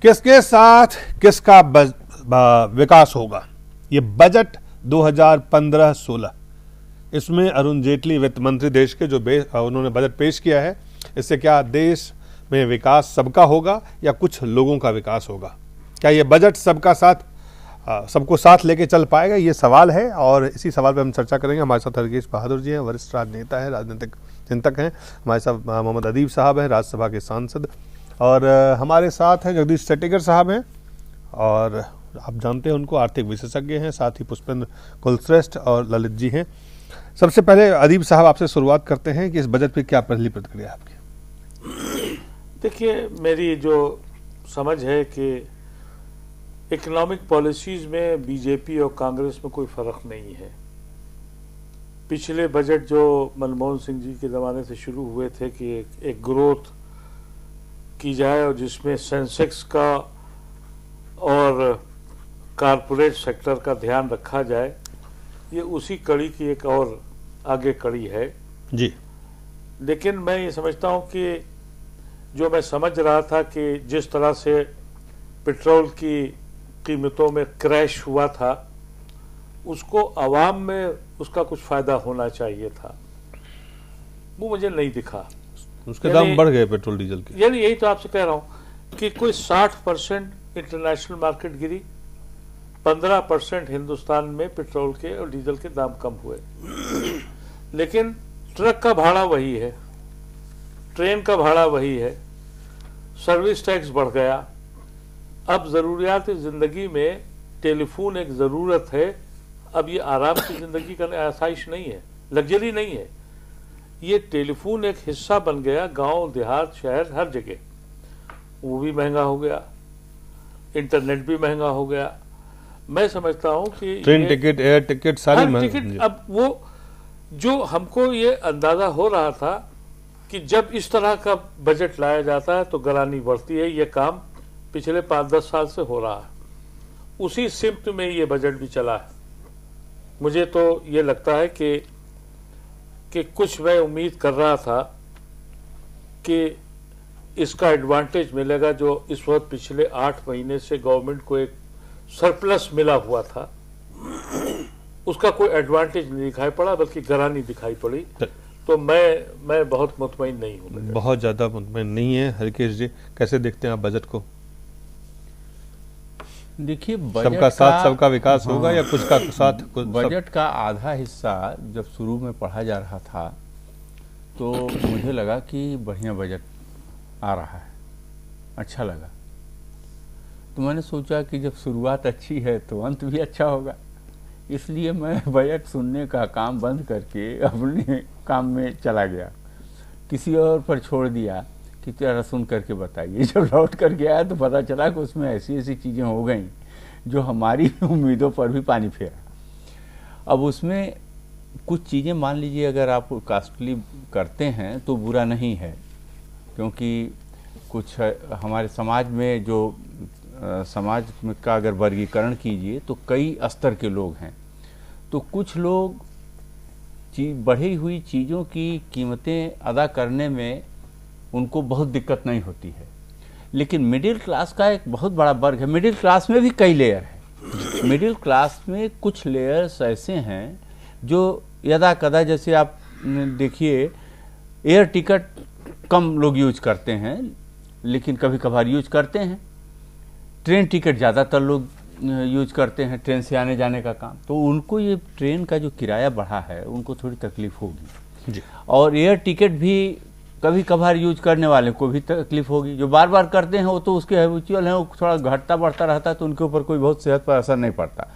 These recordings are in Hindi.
किसके साथ किसका विकास होगा, ये बजट 2015-16, इसमें अरुण जेटली वित्त मंत्री देश के जो उन्होंने बजट पेश किया है, इससे क्या देश में विकास सबका होगा या कुछ लोगों का विकास होगा? क्या ये बजट सबको साथ लेके चल पाएगा, ये सवाल है। और इसी सवाल पे हम चर्चा करेंगे। हमारे साथ हरगेश बहादुर जी हैं, वरिष्ठ राजनेता है, राजनीतिक चिंतक हैं। हमारे साथ मोहम्मद अदीब साहब हैं, राज्यसभा के सांसद। और हमारे साथ हैं जगदीश सेटिगर साहब हैं, और आप जानते हैं उनको, आर्थिक विशेषज्ञ हैं। साथ ही पुष्पेंद्र कुलश्रेष्ठ और ललित जी हैं। सबसे पहले अदीब साहब आपसे शुरुआत करते हैं कि इस बजट पे क्या पहली प्रतिक्रिया आपकी? देखिए, मेरी जो समझ है कि इकोनॉमिक पॉलिसीज में बीजेपी और कांग्रेस में कोई फर्क नहीं है। पिछले बजट जो मनमोहन सिंह जी के ज़माने से शुरू हुए थे कि एक ग्रोथ की जाए और जिसमें सेंसेक्स का और कारपोरेट सेक्टर का ध्यान रखा जाए, ये उसी कड़ी की एक और आगे कड़ी है जी। लेकिन मैं ये समझता हूँ कि जो मैं समझ रहा था कि जिस तरह से पेट्रोल की कीमतों में क्रैश हुआ था, उसको आवाम में उसका कुछ फायदा होना चाहिए था, वो मुझे नहीं दिखा। उसके दाम बढ़ गए पेट्रोल डीजल के। यानी यही तो आपसे कह रहा हूं कि कोई 60% इंटरनेशनल मार्केट गिरी, 15% हिंदुस्तान में पेट्रोल के और डीजल के दाम कम हुए। लेकिन ट्रक का भाड़ा वही है, ट्रेन का भाड़ा वही है, सर्विस टैक्स बढ़ गया। अब जरूरियात जिंदगी में टेलीफोन एक जरूरत है। अब ये आराम की जिंदगी का आसाइश नहीं है, लग्जरी नहीं है। ये टेलीफोन एक हिस्सा बन गया, गांव देहात शहर हर जगह। वो भी महंगा हो गया, इंटरनेट भी महंगा हो गया। मैं समझता हूं कि ट्रेन टिकट, एयर टिकट, सारी टिकट। अब वो जो हमको ये अंदाजा हो रहा था कि जब इस तरह का बजट लाया जाता है तो गलानी बढ़ती है, ये काम पिछले 5-10 साल से हो रहा है। उसी सिम्त में ये बजट भी चला है। मुझे तो ये लगता है कि कुछ मैं उम्मीद कर रहा था कि इसका एडवांटेज मिलेगा, जो इस वक्त पिछले 8 महीने से गवर्नमेंट को एक सरप्लस मिला हुआ था, उसका कोई एडवांटेज नहीं दिखाई पड़ा, बल्कि गरानी दिखाई पड़ी। तो मैं बहुत मुतमईन नहीं हूँ। बहुत ज्यादा मुतमईन नहीं है। हरकेश जी, कैसे देखते हैं आप बजट को? देखिए, सबका साथ सबका विकास होगा या कुछ का साथ? बजट का आधा हिस्सा जब शुरू में पढ़ा जा रहा था तो मुझे लगा कि बढ़िया बजट आ रहा है, अच्छा लगा। तो मैंने सोचा कि जब शुरुआत अच्छी है तो अंत भी अच्छा होगा, इसलिए मैं बजट सुनने का काम बंद करके अपने काम में चला गया, किसी और पर छोड़ दिया कि जरा सुन करके बताइए। जब लौट कर गया तो पता चला कि उसमें ऐसी ऐसी चीज़ें हो गई जो हमारी उम्मीदों पर भी पानी फेरा। अब उसमें कुछ चीज़ें, मान लीजिए, अगर आप कॉस्टली करते हैं तो बुरा नहीं है, क्योंकि कुछ हमारे समाज में जो समाज में का अगर वर्गीकरण कीजिए तो कई स्तर के लोग हैं। तो कुछ लोग बढ़ी हुई चीज़ों की कीमतें अदा करने में उनको बहुत दिक्कत नहीं होती है, लेकिन मिडिल क्लास का एक बहुत बड़ा वर्ग है। मिडिल क्लास में भी कई लेयर हैं। मिडिल क्लास में कुछ लेयर्स ऐसे हैं जो यदा कदा, जैसे आप देखिए, एयर टिकट कम लोग यूज करते हैं लेकिन कभी कभार यूज करते हैं। ट्रेन टिकट ज़्यादातर लोग यूज करते हैं, ट्रेन से आने जाने का काम। तो उनको ये ट्रेन का जो किराया बढ़ा है उनको थोड़ी तकलीफ होगी जी। और एयर टिकट भी कभी कभार यूज करने वाले को भी तकलीफ होगी। जो बार बार करते हैं वो तो उसके हैबिचुअल हैं, वो थोड़ा घटता बढ़ता रहता है तो उनके ऊपर कोई बहुत सेहत पर असर नहीं पड़ता।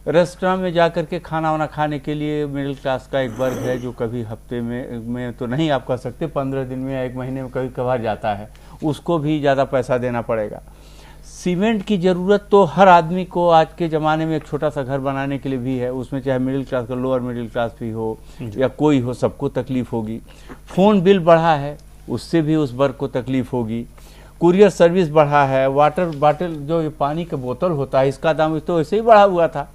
रेस्टोरेंट में जा कर के खाना वाना खाने के लिए मिडिल क्लास का एक वर्ग है जो कभी हफ्ते में तो नहीं आप कह सकते, 15 दिन में या 1 महीने में कभी कभार जाता है, उसको भी ज़्यादा पैसा देना पड़ेगा। सीमेंट की ज़रूरत तो हर आदमी को आज के ज़माने में एक छोटा सा घर बनाने के लिए भी है, उसमें चाहे मिडिल क्लास का, लोअर मिडिल क्लास भी हो या कोई हो, सबको तकलीफ होगी। फ़ोन बिल बढ़ा है, उससे भी उस वर्ग को तकलीफ होगी। कुरियर सर्विस बढ़ा है, वाटर बॉटल जो ये पानी का बोतल होता है इसका दाम तो ऐसे ही बढ़ा हुआ था,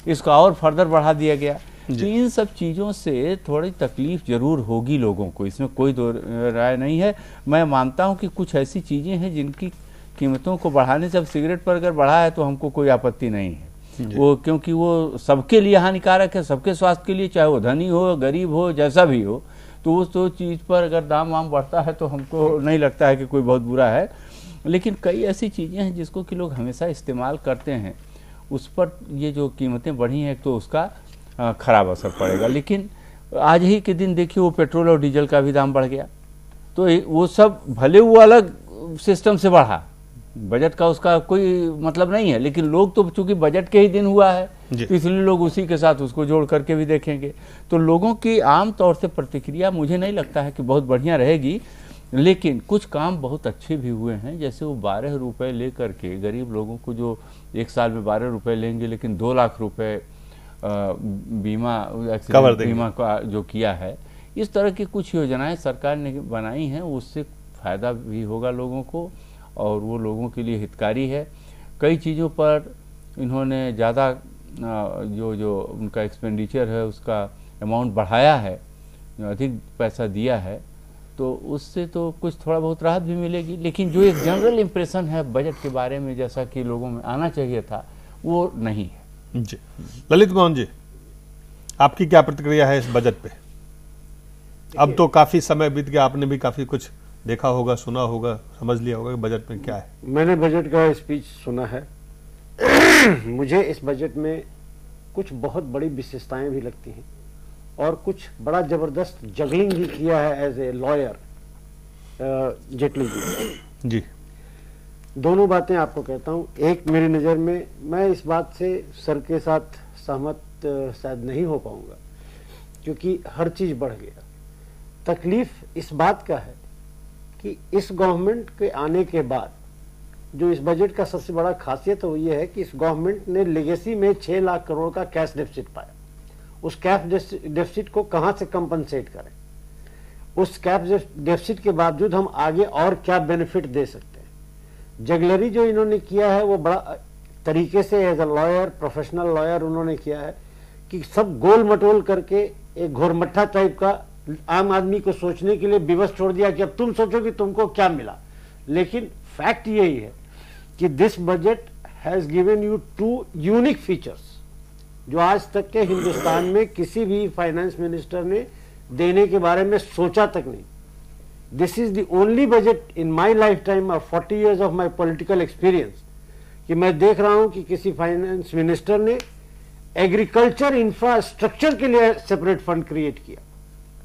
इसका और फर्दर बढ़ा दिया गया। तो इन सब चीज़ों से थोड़ी तकलीफ जरूर होगी लोगों को, इसमें कोई दो राय नहीं है। मैं मानता हूं कि कुछ ऐसी चीज़ें हैं जिनकी कीमतों को बढ़ाने से, अब सिगरेट पर अगर बढ़ा है तो हमको कोई आपत्ति नहीं है वो, क्योंकि वो सबके लिए हानिकारक है, सबके स्वास्थ्य के लिए, चाहे वो धनी हो गरीब हो जैसा भी हो। तो उस तो चीज़ पर अगर दाम वाम बढ़ता है तो हमको नहीं लगता है कि कोई बहुत बुरा है। लेकिन कई ऐसी चीज़ें हैं जिसको कि लोग हमेशा इस्तेमाल करते हैं, उस पर ये जो कीमतें बढ़ी हैं तो उसका ख़राब असर पड़ेगा। लेकिन आज ही के दिन देखिए वो पेट्रोल और डीजल का भी दाम बढ़ गया, तो वो सब भले वो अलग सिस्टम से बढ़ा, बजट का उसका कोई मतलब नहीं है, लेकिन लोग तो चूंकि बजट के ही दिन हुआ है तो इसलिए लोग उसी के साथ उसको जोड़ करके भी देखेंगे। तो लोगों की आम तौर से प्रतिक्रिया मुझे नहीं लगता है कि बहुत बढ़िया रहेगी, लेकिन कुछ काम बहुत अच्छे भी हुए हैं। जैसे वो 12 रुपये ले करके गरीब लोगों को, जो एक साल में 12 रुपये लेंगे लेकिन 2 लाख रुपए बीमा, एक्सीडेंट बीमा का जो किया है, इस तरह की कुछ योजनाएं सरकार ने बनाई हैं, उससे फ़ायदा भी होगा लोगों को और वो लोगों के लिए हितकारी है। कई चीज़ों पर इन्होंने ज़्यादा जो उनका एक्सपेंडिचर है उसका अमाउंट बढ़ाया है, अधिक पैसा दिया है, तो उससे तो कुछ थोड़ा बहुत राहत भी मिलेगी। लेकिन जो एक जनरल इम्प्रेशन है बजट के बारे में जैसा कि लोगों में आना चाहिए था, वो नहीं है। जी, ललित मोहन जी, आपकी क्या प्रतिक्रिया है इस बजट पे? अब तो काफी समय बीत गया, आपने भी काफी कुछ देखा होगा, सुना होगा, समझ लिया होगा कि बजट में क्या है। मैंने बजट का स्पीच सुना है। मुझे इस बजट में कुछ बहुत बड़ी विशेषताएं भी लगती हैं और कुछ बड़ा जबरदस्त जगलिंग भी किया है as a lawyer Jaitley ji. दोनों बातें आपको कहता हूं। एक, मेरी नज़र में, मैं इस बात से सर के साथ सहमत शायद नहीं हो पाऊंगा क्योंकि हर चीज़ बढ़ गया। तकलीफ इस बात का है कि इस गवर्नमेंट के आने के बाद जो इस बजट का सबसे बड़ा खासियत वो ये है कि इस गवर्नमेंट ने लेगेसी में 6 लाख करोड़ का कैश डेफिसिट पाया। उस कैश डेफिसिट को कहां से कंपनसेट करें, उस कैश डेफिसिट के बावजूद हम आगे और क्या बेनिफिट दे सकते हैं। जगलरी जो इन्होंने किया है वो बड़ा तरीके से as a lawyer, professional lawyer उन्होंने किया है कि सब गोल मटोल करके एक घोरमट्ठा टाइप का आम आदमी को सोचने के लिए विवश छोड़ दिया कि अब तुम सोचो कि तुमको क्या मिला। लेकिन फैक्ट यही है कि this budget has given you 2 unique features जो आज तक के हिंदुस्तान में किसी भी फाइनेंस मिनिस्टर ने देने के बारे में सोचा तक नहीं। This is the only budget in my life time of 40 years of my political experience कि मैं देख रहा हूं कि किसी फाइनेंस मिनिस्टर ने एग्रीकल्चर इंफ्रास्ट्रक्चर के लिए सेपरेट फंड क्रिएट किया,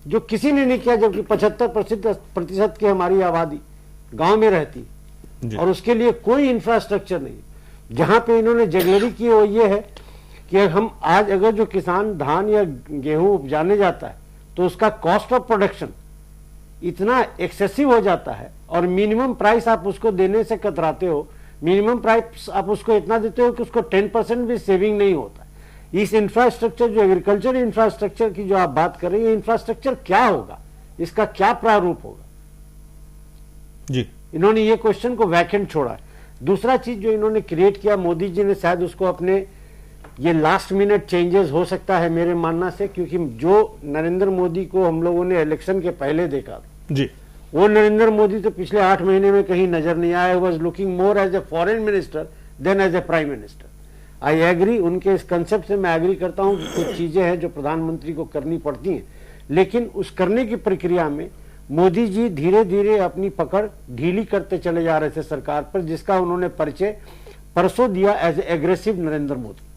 जो किसी ने नहीं किया, जबकि 75% की हमारी आबादी गांव में रहती और उसके लिए कोई इंफ्रास्ट्रक्चर नहीं। जहां पे इन्होंने जगलरी की वो ये है कि हम आज अगर जो किसान धान या गेहूं उपजाने जाता है तो उसका कॉस्ट ऑफ प्रोडक्शन इतना एक्सेसिव हो जाता है और मिनिमम प्राइस आप उसको देने से कतराते हो। मिनिमम प्राइस आप उसको इतना देते हो कि उसको 10% भी सेविंग नहीं होता। इस इंफ्रास्ट्रक्चर, जो एग्रीकल्चर इंफ्रास्ट्रक्चर की जो आप बात कर रहे हैं, इंफ्रास्ट्रक्चर क्या होगा, इसका क्या प्रारूप होगा जी, इन्होंने ये क्वेश्चन को वैकेंट छोड़ा। दूसरा चीज जो इन्होंने क्रिएट किया, मोदी जी ने शायद उसको अपने ये लास्ट मिनट चेंजेस हो सकता है मेरे मानना से, क्योंकि जो नरेंद्र मोदी को हम लोगों ने इलेक्शन के पहले देखा जी, वो नरेंद्र मोदी तो पिछले 8 महीने में कहीं नजर नहीं आया। Was looking more as a foreign minister than as a prime minister. I agree, उनके इस कंसेप्ट से मैं एग्री करता हूं कि कुछ चीजें हैं जो प्रधानमंत्री को करनी पड़ती हैं, लेकिन उस करने की प्रक्रिया में मोदी जी धीरे धीरे अपनी पकड़ ढीली करते चले जा रहे थे सरकार पर, जिसका उन्होंने परिचय परसों दिया एज एग्रेसिव नरेंद्र मोदी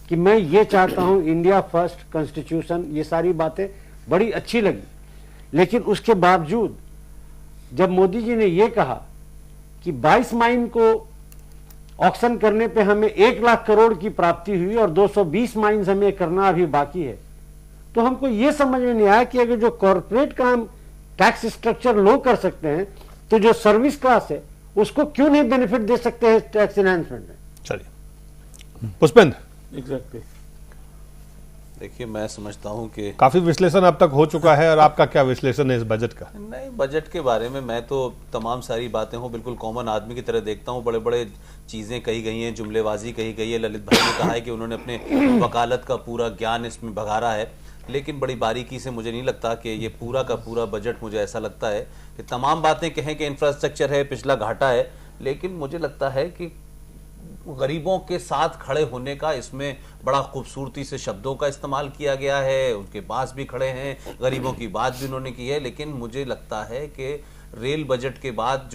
कि मैं ये चाहता हूं इंडिया फर्स्ट, कॉन्स्टिट्यूशन, ये सारी बातें बड़ी अच्छी लगी। लेकिन उसके बावजूद जब मोदी जी ने ये कहा कि 22 माइन को ऑक्शन करने पे हमें 1 लाख करोड़ की प्राप्ति हुई और 220 माइन्स हमें करना अभी बाकी है, तो हमको ये समझ में नहीं आया कि अगर जो कॉर्पोरेट का हम टैक्स स्ट्रक्चर लो कर सकते हैं तो जो सर्विस क्लास है उसको क्यों नहीं बेनिफिट दे सकते हैं टैक्स एनहांसमेंट में। चलिए पुष्पेंद्र। एग्जैक्टली, देखिए मैं समझता हूं कि काफी विश्लेषण अब तक हो चुका है, और आपका क्या विश्लेषण है इस बजट का? नहीं, बजट के बारे में मैं तो तमाम सारी बातें हो बिल्कुल कॉमन आदमी की तरह देखता हूं। बड़े बड़े चीज़ें कही गई हैं, जुमलेबाजी कही गई है। ललित भाई ने कहा है कि उन्होंने अपने वकालत का पूरा ज्ञान इसमें भगारा है, लेकिन बड़ी बारीकी से मुझे नहीं लगता कि ये पूरा का पूरा बजट, मुझे ऐसा लगता है कि तमाम बातें कहें कि इंफ्रास्ट्रक्चर है, पिछला घाटा है, लेकिन मुझे लगता है कि गरीबों के साथ खड़े होने का इसमें बड़ा खूबसूरती से शब्दों का इस्तेमाल किया गया है। उनके पास भी खड़े हैं, गरीबों की बात भी उन्होंने की है। लेकिन मुझे लगता है कि रेल बजट के बाद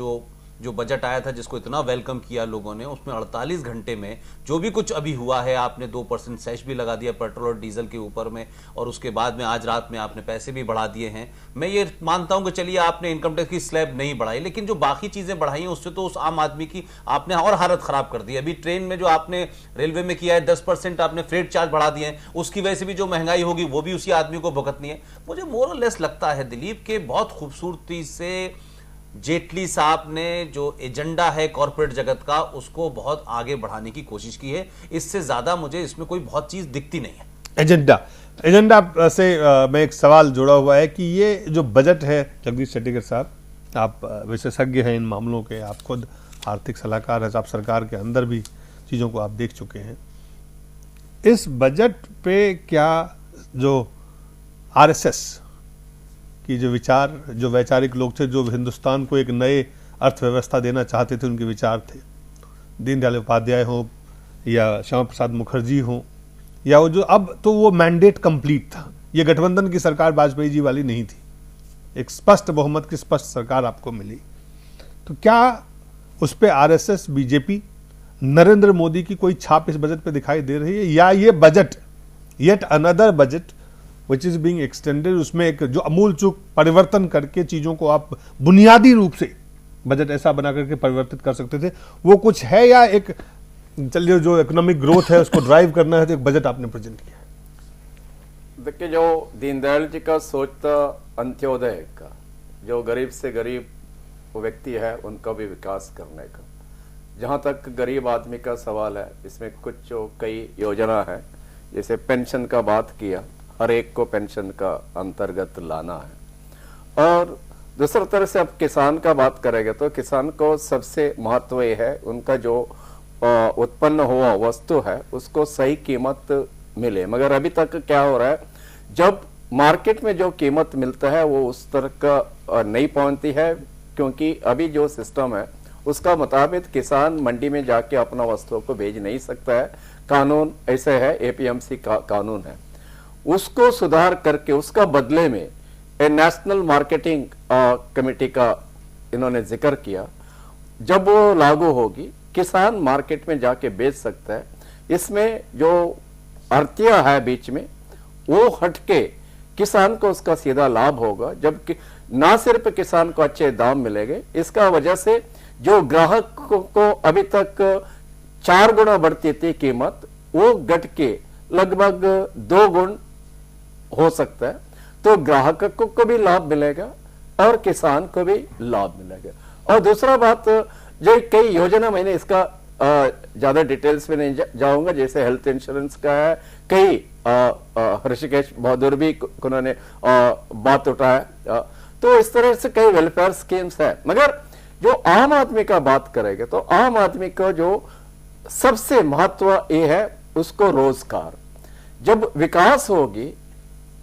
जो बजट आया था, जिसको इतना वेलकम किया लोगों ने, उसमें 48 घंटे में जो भी कुछ अभी हुआ है, आपने 2% सेस भी लगा दिया पेट्रोल और डीजल के ऊपर में, और उसके बाद में आज रात में आपने पैसे भी बढ़ा दिए हैं। मैं ये मानता हूं कि चलिए आपने इनकम टैक्स की स्लैब नहीं बढ़ाई, लेकिन जो बाकी चीजें बढ़ाई हैं उससे तो उस आम आदमी की आपने और हालत खराब कर दी। अभी ट्रेन में जो आपने रेलवे में किया है 10% आपने फ्रेट चार्ज बढ़ा दिए हैं, उसकी वजह से भी जो महंगाई होगी वो भी उसी आदमी को भुगतनी है। मुझे मोर लेस लगता है दिलीप के बहुत खूबसूरती से जेटली साहब ने जो एजेंडा है कॉर्पोरेट जगत का, उसको बहुत आगे बढ़ाने की कोशिश की है। इससे ज्यादा मुझे इसमें कोई बहुत चीज दिखती नहीं है। एजेंडा से मैं एक सवाल जुड़ा हुआ है कि ये जो बजट है, जगदीश शेट्टीकर साहब, आप विशेषज्ञ हैं इन मामलों के, आप खुद आर्थिक सलाहकार हैं, आप सरकार के अंदर भी चीज़ों को आप देख चुके हैं। इस बजट पे क्या जो आरएसएस कि जो विचार, जो वैचारिक लोग थे, जो हिंदुस्तान को एक नए अर्थव्यवस्था देना चाहते थे, उनके विचार थे, दीनदयाल उपाध्याय हो या श्यामा प्रसाद मुखर्जी हो, या वो जो अब तो वो मैंडेट कंप्लीट था। ये गठबंधन की सरकार वाजपेयी जी वाली नहीं थी, एक स्पष्ट बहुमत की स्पष्ट सरकार आपको मिली। तो क्या उस पर आरएसएस, बीजेपी, नरेंद्र मोदी की कोई छाप इस बजट पे दिखाई दे रही है, या ये budget yet another budget which is being extended, उसमें एक जो अमूल चूक परिवर्तन करके चीजों को आप बुनियादी रूप से बजट ऐसा बना करके परिवर्तित कर सकते थे, वो कुछ है, या एक चलिए जो इकोनॉमिक ग्रोथ है उसको ड्राइव करना है तो एक बजट आपने प्रेजेंट किया है? देखिए, जो दीनदयाल जी का सोच था अंत्योदय का, जो गरीब से गरीब व्यक्ति है उनका भी विकास करने का। जहाँ तक गरीब आदमी का सवाल है, इसमें कुछ जो कई योजना है, जैसे पेंशन का बात किया, हर एक को पेंशन का अंतर्गत लाना है। और दूसरी तरह से अब किसान का बात करेंगे तो किसान को सबसे महत्व ये है उनका जो उत्पन्न हुआ वस्तु है उसको सही कीमत मिले। मगर अभी तक क्या हो रहा है, जब मार्केट में जो कीमत मिलता है वो उस तरह का नहीं पहुंचती है, क्योंकि अभी जो सिस्टम है उसका मुताबिक किसान मंडी में जाके अपना वस्तुओं को भेज नहीं सकता है। कानून ऐसे है, एपीएमसी का कानून है, उसको सुधार करके उसका बदले में नेशनल मार्केटिंग कमेटी का इन्होंने जिक्र किया। जब वो लागू होगी, किसान मार्केट में जाके बेच सकता है। इसमें जो आढ़तिया है बीच में, वो हटके किसान को उसका सीधा लाभ होगा, जबकि ना सिर्फ किसान को अच्छे दाम मिलेंगे, इसका वजह से जो ग्राहक को अभी तक 4 गुना बढ़ती थी कीमत, वो घट के लगभग 2 गुण हो सकता है। तो ग्राहक को भी लाभ मिलेगा और किसान को भी लाभ मिलेगा। और दूसरा बात, जो कई योजना, मैंने इसका ज्यादा डिटेल्स में नहीं जाऊंगा, जैसे हेल्थ इंश्योरेंस का है, कई ऋषिकेश बहादुर भी उन्होंने बात उठाया। तो इस तरह से कई वेलफेयर स्कीम्स है। मगर जो आम आदमी का बात करेंगे तो आम आदमी का जो सबसे महत्व ये है उसको रोजगार। जब विकास होगी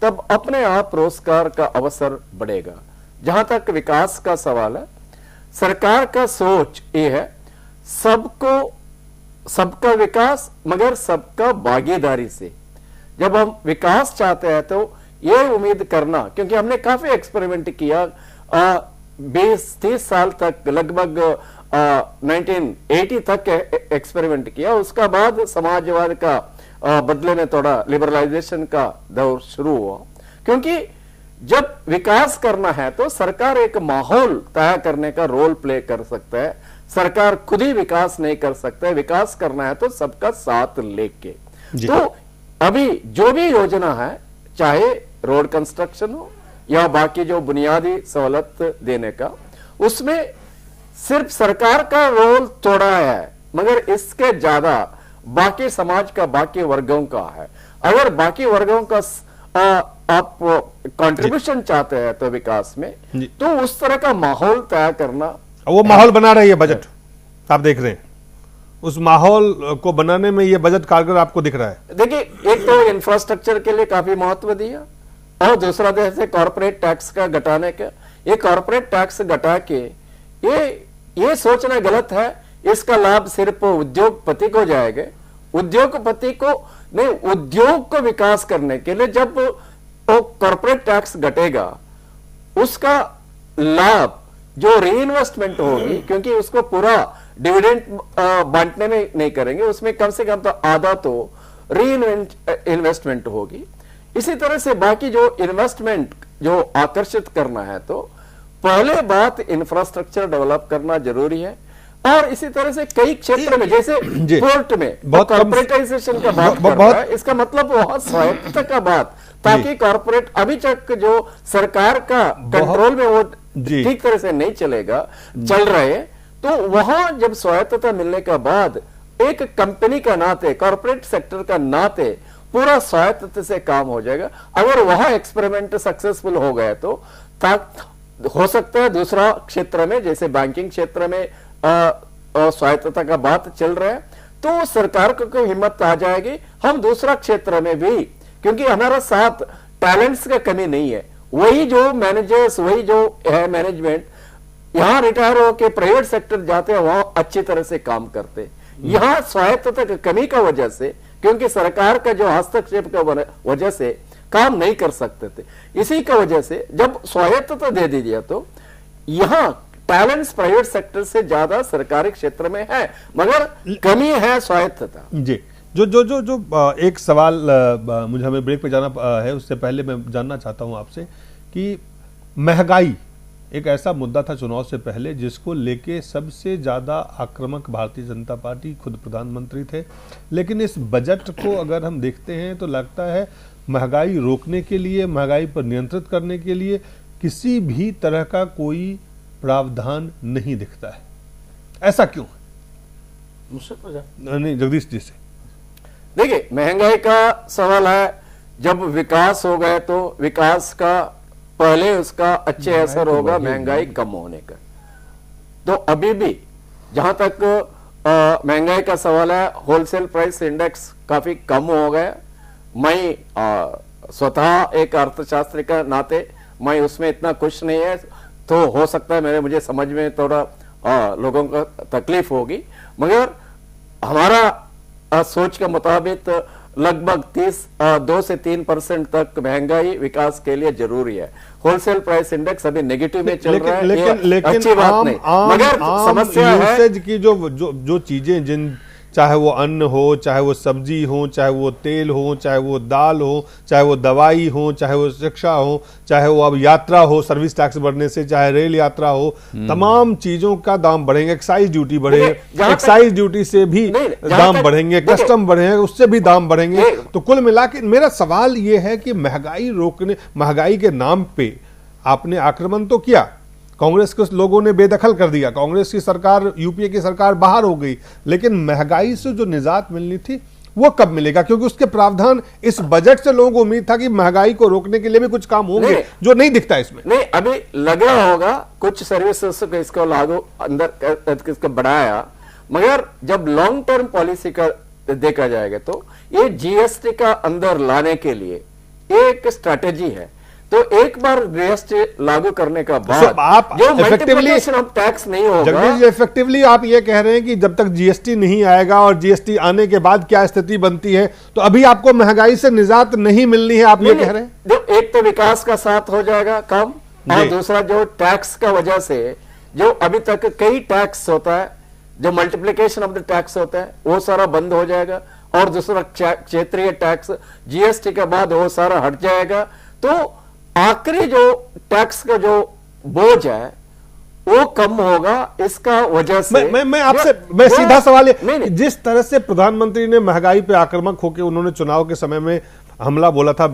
तब अपने आप रोजगार का अवसर बढ़ेगा। जहां तक विकास का सवाल है, सरकार का सोच ये है सबका विकास, मगर सबका भागीदारी से। जब हम विकास चाहते हैं तो ये उम्मीद करना, क्योंकि हमने काफी एक्सपेरिमेंट किया 20-30 साल तक, लगभग 1980 तक एक्सपेरिमेंट किया। उसका बाद समाजवाद का बदले में थोड़ा लिबरलाइजेशन का दौर शुरू हुआ, क्योंकि जब विकास करना है तो सरकार एक माहौल तय करने का रोल प्ले कर सकता है। सरकार खुद ही विकास नहीं कर सकता है, विकास करना है तो सबका साथ लेके। तो अभी जो भी योजना है, चाहे रोड कंस्ट्रक्शन हो या बाकी जो बुनियादी सहूलत देने का, उसमें सिर्फ सरकार का रोल थोड़ा है, मगर इसके ज्यादा बाकी समाज का, बाकी वर्गों का है। अगर बाकी वर्गों का आप कंट्रीब्यूशन चाहते हैं तो विकास में, तो उस तरह का माहौल तैयार करना, वो माहौल बना रही है बजट, आप देख रहे हैं। उस माहौल को बनाने में ये बजट कारगर आपको दिख रहा है। देखिए, एक तो इंफ्रास्ट्रक्चर के लिए काफी महत्व दिया, और दूसरा जैसे कॉर्पोरेट टैक्स का घटाने का, ये कॉर्पोरेट टैक्स घटा के ये सोचना गलत है इसका लाभ सिर्फ उद्योगपति को जाएगा। उद्योगपति को नहीं, उद्योग को विकास करने के लिए जब वो कॉर्पोरेट टैक्स घटेगा उसका लाभ जो रीइन्वेस्टमेंट होगी, क्योंकि उसको पूरा डिविडेंड बांटने में नहीं करेंगे, उसमें कम से कम तो आधा तो इन्वेस्टमेंट होगी। इसी तरह से बाकी जो इन्वेस्टमेंट जो आकर्षित करना है तो पहले बात इंफ्रास्ट्रक्चर डेवलप करना जरूरी है। और इसी तरह से कई क्षेत्र में जैसे पोर्ट में कॉर्पोरेटाइजेशन का बात कर रहा है, इसका मतलब बहुत स्वायत्तता का बात, ताकि कॉर्पोरेट अभी तक जो सरकार का कंट्रोल में वो ठीक तरह से नहीं चल रहे, तो वहां जब स्वायत्तता मिलने के बाद एक कंपनी का नाते, कॉर्पोरेट सेक्टर का नाते पूरा स्वायत्तता से काम हो जाएगा। अगर वहां एक्सपेरिमेंट सक्सेसफुल हो गए तो हो सकता है दूसरा क्षेत्र में जैसे बैंकिंग क्षेत्र में स्वायत्तता का बात चल रहा है तो सरकार को हिम्मत आ जाएगी, हम दूसरा क्षेत्र में भी, क्योंकि हमारा साथ टैलेंट्स का कमी नहीं है, वही जो मैनेजर्स, वही जो है मैनेजमेंट यहां रिटायर होकर प्राइवेट सेक्टर जाते हैं, वहां अच्छी तरह से काम करते। यहां स्वायत्तता की कमी का वजह से, क्योंकि सरकार का जो हस्तक्षेप का वजह से काम नहीं कर सकते थे, इसी का वजह से जब स्वायत्तता दे दी दिया तो यहां टैलेंट्स प्राइवेट सेक्टर से ज्यादा सरकारी क्षेत्र में है, मगर कमी है स्वायत्तता। जी, जो एक सवाल मुझे हमें ब्रेक पे जाना है, उससे पहले मैं जानना चाहता हूं आपसे कि महंगाई एक ऐसा मुद्दा था चुनाव से पहले जिसको लेके सबसे ज्यादा आक्रामक भारतीय जनता पार्टी, खुद प्रधानमंत्री थे, लेकिन इस बजट को अगर हम देखते हैं तो लगता है महंगाई रोकने के लिए, महंगाई पर नियंत्रित करने के लिए किसी भी तरह का कोई प्रावधान नहीं दिखता है। ऐसा क्यों? नहीं, जगदीश जी से। देखिए, महंगाई का सवाल है, जब विकास हो गए तो विकास का पहले उसका अच्छे असर होगा महंगाई कम होने का। तो अभी भी जहां तक महंगाई का सवाल है, होलसेल प्राइस इंडेक्स काफी कम हो गया। मैं स्वतः एक अर्थशास्त्री का नाते मैं उसमें इतना खुश नहीं है, तो हो सकता है मुझे समझ में थोड़ा लोगों को तकलीफ होगी, मगर हमारा सोच के मुताबिक लगभग 2 से 3% तक महंगाई विकास के लिए जरूरी है। होलसेल प्राइस इंडेक्स अभी नेगेटिव में चल रहा है, लेकिन अच्छी बात नहीं, मगर समस्या है की जो चीजें, जिन चाहे वो अन्न हो, चाहे वो सब्जी हो, चाहे वो तेल हो, चाहे वो दाल हो, चाहे वो दवाई हो, चाहे वो शिक्षा हो, चाहे वो अब यात्रा हो, सर्विस टैक्स बढ़ने से, चाहे रेल यात्रा हो, तमाम चीजों का दाम बढ़ेंगे। एक्साइज ड्यूटी बढ़ेगी, एक्साइज ड्यूटी से भी दाम बढ़ेंगे, कस्टम बढ़ेंगे, उससे भी दाम बढ़ेंगे। तो कुल मिला के मेरा सवाल ये है कि महंगाई रोकने, महंगाई के नाम पे आपने आक्रमण तो किया, कांग्रेस के लोगों ने बेदखल कर दिया, कांग्रेस की सरकार, यूपीए की सरकार बाहर हो गई, लेकिन महंगाई से जो निजात मिलनी थी वो कब मिलेगा? क्योंकि उसके प्रावधान, इस बजट से लोगों को उम्मीद था कि महंगाई को रोकने के लिए भी कुछ काम होंगे, जो नहीं दिखता इसमें। नहीं, अभी लग रहा होगा कुछ सर्विसेज को इसको लागू अंदर बढ़ाया, मगर जब लॉन्ग टर्म पॉलिसी का देखा जाएगा तो ये जीएसटी का अंदर लाने के लिए एक स्ट्रैटेजी है। तो एक बार जीएसटी लागू करने का बाद आप जो मल्टीप्लिकेशन ऑफ टैक्स नहीं होगा, इफेक्टिवली आप ये कह रहे हैं कि जब तक जीएसटी नहीं आएगा और जीएसटी आने के बाद क्या स्थिति बनती है, तो अभी आपको महंगाई से निजात नहीं मिलनी है, आप ये कह रहे हैं? जो एक तो विकास का साथ हो जाएगा काम, और दूसरा जो टैक्स का वजह से जो अभी तक कई टैक्स होता है, जो मल्टीप्लिकेशन ऑफ द टैक्स होता है, वो सारा बंद हो जाएगा, और दूसरा क्षेत्रीय टैक्स जीएसटी के बाद वो सारा हट जाएगा। तो आखिरी जो टैक्स का जो बोझ है वो कम होगा। इसका वजह से मैं आपसे सीधा सवाल है, जिस तरह से प्रधानमंत्री ने महंगाई पे आक्रामक होकर उन्होंने चुनाव के समय में हमला बोला था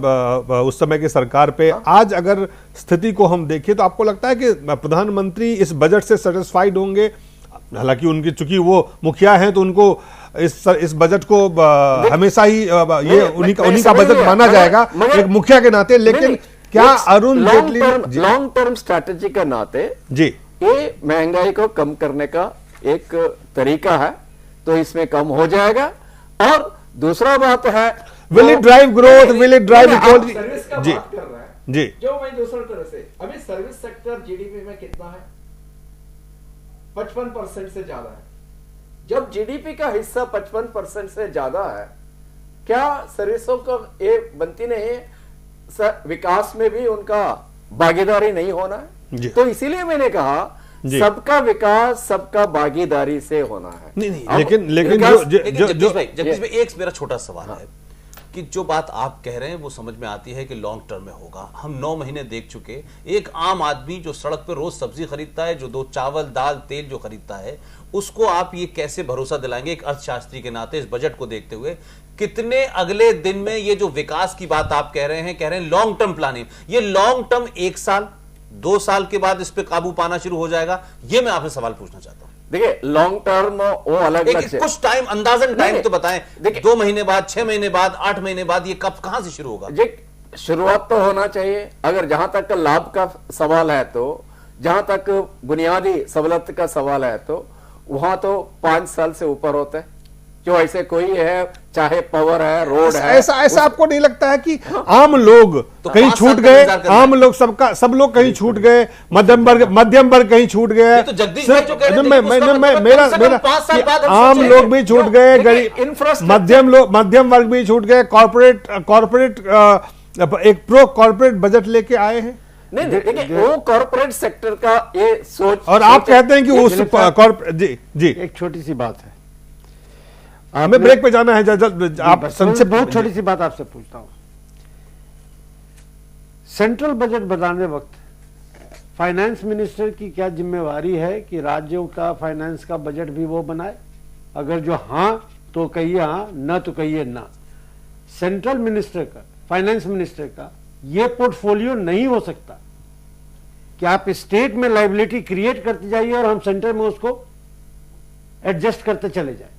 उस समय की सरकार पे, आज अगर स्थिति को हम देखें तो आपको लगता है कि प्रधानमंत्री इस बजट से सेटिस्फाइड होंगे? हालांकि उनकी, चूंकि वो मुखिया हैं तो उनको इस बजट को हमेशा ही ये उन्हीं का बजट माना जाएगा एक मुखिया के नाते, लेकिन क्या Arun Jaitley long term strategy के नाते जी ये महंगाई को कम करने का एक तरीका है, तो इसमें कम हो जाएगा। और दूसरा बात है, will it drive growth, will it drive equality? जी जी, जो मैं दूसरा तरह से, अभी सर्विस सेक्टर जीडीपी में कितना है? 55% से ज्यादा है। जब जीडीपी का हिस्सा 55% से ज्यादा है, क्या सर्विसों का ये बनती नहीं है, विकास में भी उनका भागीदारी नहीं होना है? तो इसीलिए मैंने कहा सबका विकास सबका भागीदारी से होना है। नहीं, लेकिन जगदीश भाई एक मेरा छोटा सवाल है कि जो बात आप कह रहे हैं वो समझ में आती है कि लॉन्ग टर्म में होगा। हम 9 महीने देख चुके, एक आम आदमी जो सड़क पर रोज सब्जी खरीदता है, जो 2 चावल दाल तेल जो खरीदता है, उसको आप ये कैसे भरोसा दिलाएंगे एक अर्थशास्त्री के नाते इस बजट को देखते हुए? कितने अगले दिन में ये जो विकास की बात आप कह रहे हैं लॉन्ग टर्म प्लानिंग, ये लॉन्ग टर्म 1 साल 2 साल के बाद इस पे काबू पाना शुरू हो जाएगा? ये मैं आपसे सवाल पूछना चाहता हूं। देखिए लॉन्ग टर्म वो अलग कुछ टाइम अंदाजन टाइम तो बताएं। 2 महीने बाद, 6 महीने बाद, 8 महीने बाद, ये कब कहां से शुरू होगा? शुरुआत तो होना चाहिए। अगर जहां तक लाभ का सवाल है, तो जहां तक बुनियादी सहूलत का सवाल है, तो वहां तो 5 साल से ऊपर होता है। जो ऐसे कोई है, चाहे पावर है, रोड है, ऐसा आपको नहीं लगता है कि आम लोग तो कहीं छूट गए? आम लोग सब लोग कहीं छूट गए, मध्यम वर्ग कहीं छूट गए। तो जगदीश भाई जो कह रहे थे मेरा आम लोग भी छूट गए, गरीब मध्यम वर्ग भी छूट गए, कॉर्पोरेट एक प्रो कॉर्पोरेट बजट लेके आए हैं। नहीं देखिए वो कॉर्पोरेट सेक्टर का ये सोच, और आप कहते हैं कि उस कॉर्पोरेट जी एक छोटी सी बात है, हमें ब्रेक पे जाना है। आप संक्षिप्त बहुत छोटी सी बात आपसे पूछता हूं। सेंट्रल बजट बनाने वक्त फाइनेंस मिनिस्टर की क्या जिम्मेवारी है कि राज्यों का फाइनेंस का बजट भी वो बनाए? अगर जो हां तो कहिए हां, ना तो कहिए ना। सेंट्रल मिनिस्टर का, फाइनेंस मिनिस्टर का ये पोर्टफोलियो नहीं हो सकता कि आप स्टेट में लायबिलिटी क्रिएट करते जाइए और हम सेंटर में उसको एडजस्ट करते चले जाए।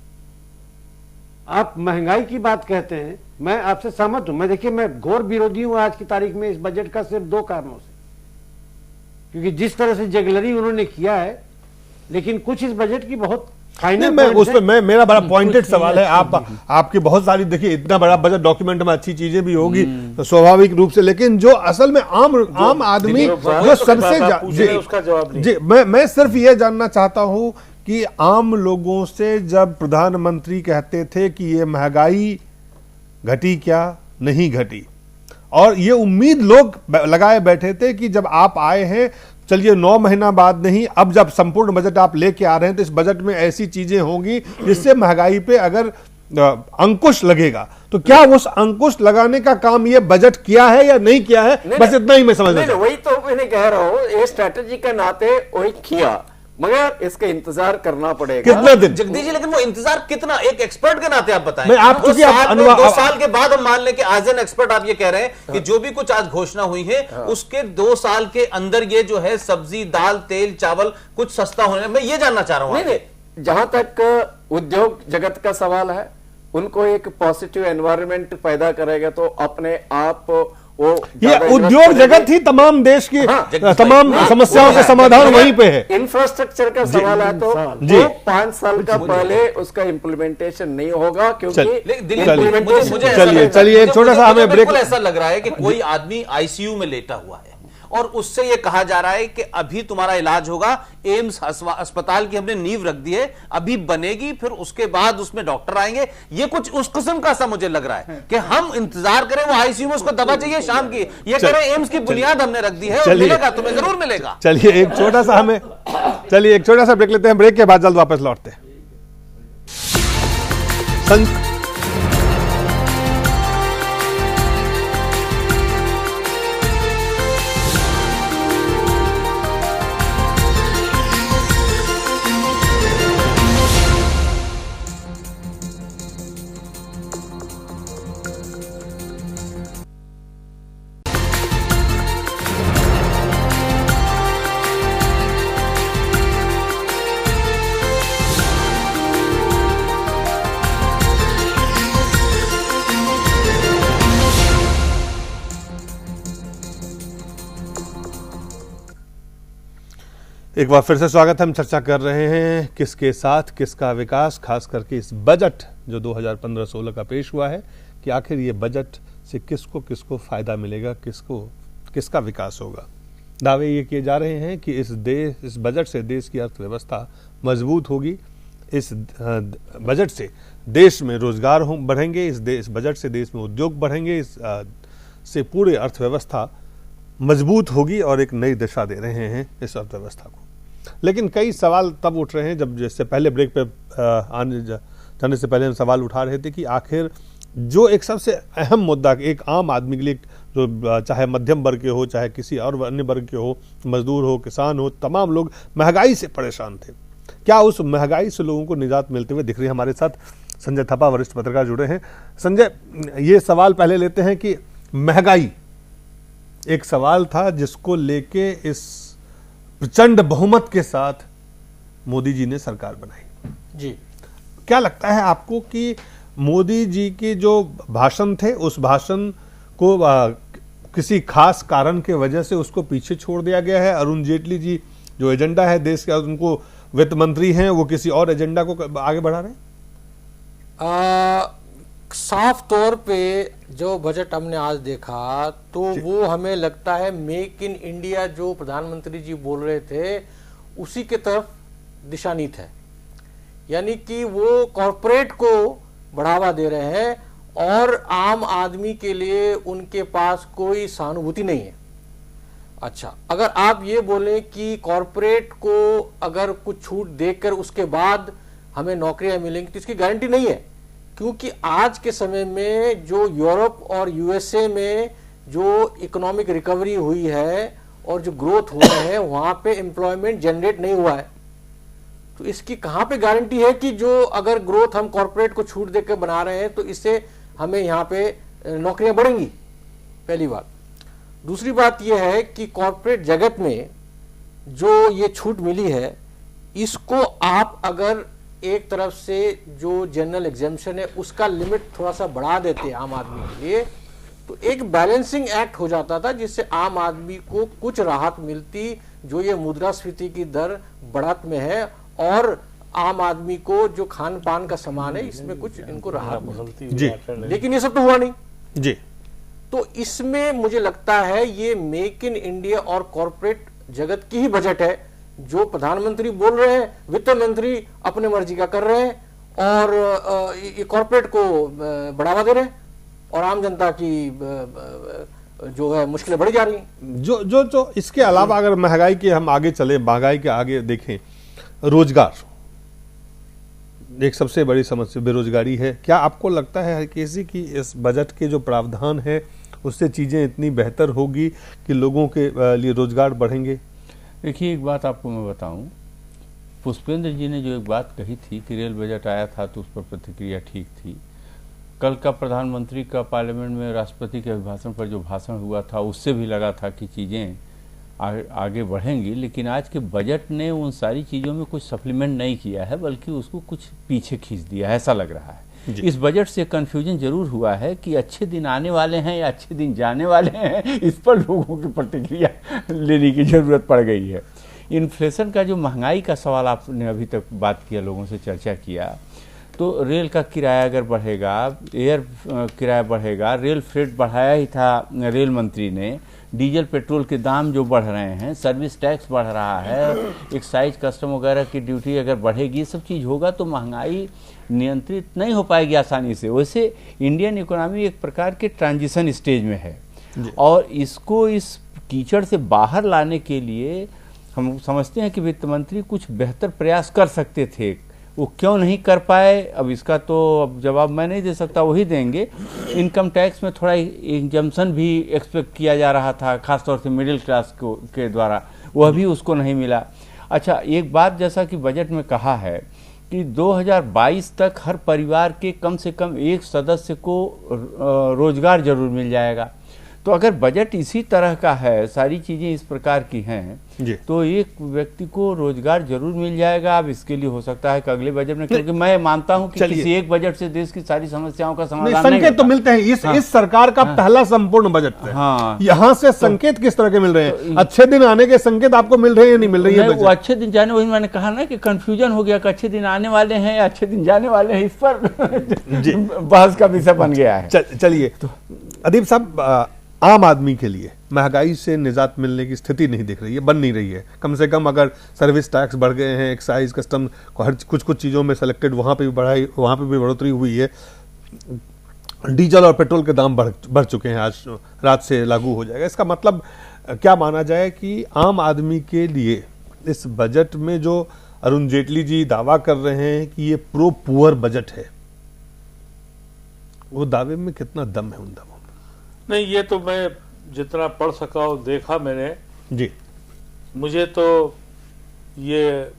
आप महंगाई की बात कहते हैं, मैं आपसे सहमत हूं। मैं घोर विरोधी हूं आज की तारीख में इस बजट का, सिर्फ 2 कारणों से। क्योंकि जिस तरह से जगलरी उन्होंने किया है, लेकिन कुछ इस बजट की बहुत मेरा बड़ा पॉइंटेड सवाल है। आपकी बहुत सारी, देखिए इतना बड़ा बजट डॉक्यूमेंट में अच्छी चीजें भी होगी तो स्वाभाविक रूप से, लेकिन जो असल में आम आदमी जो सबसे जी, मैं सिर्फ ये जानना चाहता हूं कि आम लोगों से जब प्रधानमंत्री कहते थे कि ये महंगाई घटी क्या नहीं घटी, और ये उम्मीद लोग लगाए बैठे थे कि जब आप आए हैं, चलिए 9 महीना बाद नहीं, अब जब संपूर्ण बजट आप लेके आ रहे हैं तो इस बजट में ऐसी चीजें होंगी जिससे महंगाई पे अगर अंकुश लगेगा, तो क्या उस अंकुश लगाने का काम ये बजट किया है या नहीं किया है? बस इतना ही मैं समझना चाहता हूं। वही तो मैंने कह रहा हूं, ये स्ट्रैटेजी के नाते वही किया, मगर इसका इंतजार करना पड़ेगा। कितना दिन जगदीश जी? लेकिन वो इंतजार कितना, एक एक्सपर्ट के नाते आप बताएं। आप 2 साल के बाद हम मान लें कि आज एन एक्सपर्ट आप ये कह रहे हैं कि जो भी कुछ आज घोषणा हुई है उसके 2 साल के अंदर ये जो है सब्जी दाल तेल चावल कुछ सस्ता होने, मैं ये जानना चाह रहा हूं। नहीं, जहां तक उद्योग जगत का सवाल है, उनको एक पॉजिटिव एनवायरनमेंट पैदा करेगा तो अपने आप वो ये उद्योग जगत ही तमाम देश की तमाम समस्याओं का समाधान वहीं पे है। इंफ्रास्ट्रक्चर का सवाल है तो वो 5 साल का पहले उसका इम्प्लीमेंटेशन नहीं होगा, क्योंकि चलिए एक छोटा सा हमें ब्रेक। ऐसा लग रहा है कि कोई आदमी आईसीयू में लेटा हुआ है और उससे ये कहा जा रहा है कि अभी तुम्हारा इलाज होगा, एम्स अस्पताल की हमने नींव रख दी है, अभी बनेगी, फिर उसके बाद उसमें डॉक्टर आएंगे। ये कुछ उस किस्म का सा मुझे लग रहा है कि हम इंतजार करें, वो आईसीयू में उसको दवा चाहिए शाम की, ये कह रहे एम्स की बुनियाद हमने रख दी है और मिलेगा, तुम्हें जरूर मिलेगा। चलिए एक छोटा सा ब्रेक लेते हैं, ब्रेक के बाद जल्द वापस लौटते हैं। एक बार फिर से स्वागत है। हम चर्चा कर रहे हैं किसके साथ किसका विकास, खास करके इस बजट जो 2015-16 का पेश हुआ है कि आखिर ये बजट से किसको किसको फायदा मिलेगा, किसका विकास होगा। दावे ये किए जा रहे हैं कि इस बजट से देश की अर्थव्यवस्था मजबूत होगी, इस बजट से देश में रोजगार बढ़ेंगे, इस बजट से देश में उद्योग बढ़ेंगे, से पूरी अर्थव्यवस्था मजबूत होगी और एक नई दिशा दे रहे हैं इस अर्थव्यवस्था को। लेकिन कई सवाल तब उठ रहे हैं जब जैसे पहले ब्रेक पे जाने से पहले हम सवाल उठा रहे थे कि आखिर जो एक सबसे अहम मुद्दा एक आम आदमी के लिए, जो चाहे मध्यम वर्ग के हो, चाहे किसी और अन्य वर्ग के हो, मजदूर हो, किसान हो, तमाम लोग महंगाई से परेशान थे। क्या उस महंगाई से लोगों को निजात मिलते हुए दिख रही है? हमारे साथ संजय थप्पा वरिष्ठ पत्रकार जुड़े हैं। संजय, ये सवाल पहले लेते हैं कि महंगाई एक सवाल था जिसको लेके इस प्रचंड बहुमत के साथ मोदी जी ने सरकार बनाई जी। क्या लगता है आपको कि मोदी जी के जो भाषण थे उस भाषण को किसी खास कारण के वजह से उसको पीछे छोड़ दिया गया है? अरुण जेटली जी जो एजेंडा है देश का, उनको वित्त मंत्री हैं, वो किसी और एजेंडा को आगे बढ़ा रहे हैं? साफ तौर पे जो बजट हमने आज देखा तो वो हमें लगता है मेक इन इंडिया जो प्रधानमंत्री जी बोल रहे थे उसी के तरफ दिशानीत है। यानी कि वो कॉरपोरेट को बढ़ावा दे रहे हैं और आम आदमी के लिए उनके पास कोई सहानुभूति नहीं है। अच्छा, अगर आप ये बोलें कि कॉरपोरेट को अगर कुछ छूट देकर उसके बाद हमें नौकरियां मिलेंगी तो इसकी गारंटी नहीं है, क्योंकि आज के समय में जो यूरोप और यूएसए में जो इकोनॉमिक रिकवरी हुई है और जो ग्रोथ हुआ है वहां पे एम्प्लॉयमेंट जनरेट नहीं हुआ है। तो इसकी कहां पे गारंटी है कि जो अगर ग्रोथ हम कॉरपोरेट को छूट देकर बना रहे हैं तो इससे हमें यहाँ पे नौकरियां बढ़ेंगी? पहली बात। दूसरी बात यह है कि कॉरपोरेट जगत में जो ये छूट मिली है इसको आप अगर एक तरफ से जो जनरल एग्जेम्पशन है उसका लिमिट थोड़ा सा बढ़ा देते आम आदमी के लिए तो एक बैलेंसिंग एक्ट हो जाता था जिससे आम आदमी को कुछ राहत मिलती। जो ये मुद्रास्फीति की दर बढ़त में है और आम आदमी को जो खान पान का सामान है इसमें कुछ इनको राहत मिलती जी। लेकिन ये सब तो हुआ नहीं जी। तो इसमें मुझे लगता है ये मेक इन इंडिया और कॉरपोरेट जगत की ही बजट है। जो प्रधानमंत्री बोल रहे हैं, वित्त मंत्री अपने मर्जी का कर रहे हैं और ये कॉरपोरेट को बढ़ावा दे रहे हैं और आम जनता की जो है मुश्किलें बढ़ जा रही हैं। जो इसके अलावा अगर महंगाई के हम आगे चले, महंगाई के आगे देखें, रोजगार एक सबसे बड़ी समस्या बेरोजगारी है। क्या आपको लगता है किसी की इस बजट के जो प्रावधान है उससे चीजें इतनी बेहतर होगी कि लोगों के लिए रोजगार बढ़ेंगे? देखिए, एक बात आपको मैं बताऊं, पुष्पेंद्र जी ने जो एक बात कही थी कि रेल बजट आया था तो उस पर प्रतिक्रिया ठीक थी। कल का प्रधानमंत्री का पार्लियामेंट में राष्ट्रपति के अभिभाषण पर जो भाषण हुआ था उससे भी लगा था कि चीज़ें आगे बढ़ेंगी, लेकिन आज के बजट ने उन सारी चीज़ों में कुछ सप्लीमेंट नहीं किया है बल्कि उसको कुछ पीछे खींच दिया है, ऐसा लग रहा है। इस बजट से कन्फ्यूजन जरूर हुआ है कि अच्छे दिन आने वाले हैं या अच्छे दिन जाने वाले हैं, इस पर लोगों की प्रतिक्रिया लेने की जरूरत पड़ गई है। इन्फ्लेशन का जो महंगाई का सवाल आपने अभी तक बात किया, लोगों से चर्चा किया, तो रेल का किराया अगर बढ़ेगा, एयर किराया बढ़ेगा, रेल फ्रेट बढ़ाया ही था रेल मंत्री ने, डीजल पेट्रोल के दाम जो बढ़ रहे हैं, सर्विस टैक्स बढ़ रहा है, एक्साइज कस्टम वगैरह की ड्यूटी अगर बढ़ेगी, सब चीज़ होगा तो महंगाई नियंत्रित नहीं हो पाएगी आसानी से। वैसे इंडियन इकोनॉमी एक प्रकार के ट्रांजिशन स्टेज में है और इसको इस कीचड़ से बाहर लाने के लिए हम समझते हैं कि वित्त मंत्री कुछ बेहतर प्रयास कर सकते थे। वो क्यों नहीं कर पाए, अब इसका तो अब जवाब मैं नहीं दे सकता, वही देंगे। इनकम टैक्स में थोड़ा एग्जम्पशन भी एक्सपेक्ट किया जा रहा था, खासतौर से मिडिल क्लास के द्वारा, वह भी उसको नहीं मिला। अच्छा, एक बात जैसा कि बजट में कहा है कि 2022 तक हर परिवार के कम से कम एक सदस्य को रोजगार जरूर मिल जाएगा। तो अगर बजट इसी तरह का है, सारी चीज़ें इस प्रकार की हैं, तो एक व्यक्ति को रोजगार जरूर मिल जाएगा। अब इसके लिए हो सकता है कि अगले बजट में, क्योंकि मैं मानता हूं कि किसी एक बजट से देश की सारी समस्याओं का समाधान नहीं संकेत तो मिलते हैं। इस सरकार का पहला संपूर्ण बजट है। यहाँ से संकेत किस तरह के मिल रहे हैं? अच्छे दिन आने के संकेत आपको मिल रहे हैं या नहीं मिल रही है? वो अच्छे दिन जाने, वही मैंने कहा ना कि कंफ्यूजन हो गया कि अच्छे दिन आने वाले हैं या अच्छे दिन जाने वाले हैं, इस पर बहस का विषय बन गया है। चलिए अदीब साहब, आम आदमी के लिए महंगाई से निजात मिलने की स्थिति नहीं दिख रही है, बन नहीं रही है। कम से कम अगर सर्विस टैक्स बढ़ गए हैं, एक्साइज कस्टम हर कुछ चीज़ों में सेलेक्टेड वहाँ पे भी बढ़ोतरी हुई है। डीजल और पेट्रोल के दाम बढ़ चुके हैं, आज रात से लागू हो जाएगा। इसका मतलब क्या माना जाए कि आम आदमी के लिए इस बजट में जो अरुण जेटली जी दावा कर रहे हैं कि ये प्रो पुअर बजट है, वो दावे में कितना दम है उन दावों में? नहीं, ये तो मैं जितना पढ़ सका और देखा मैंने जी, मुझे तो ये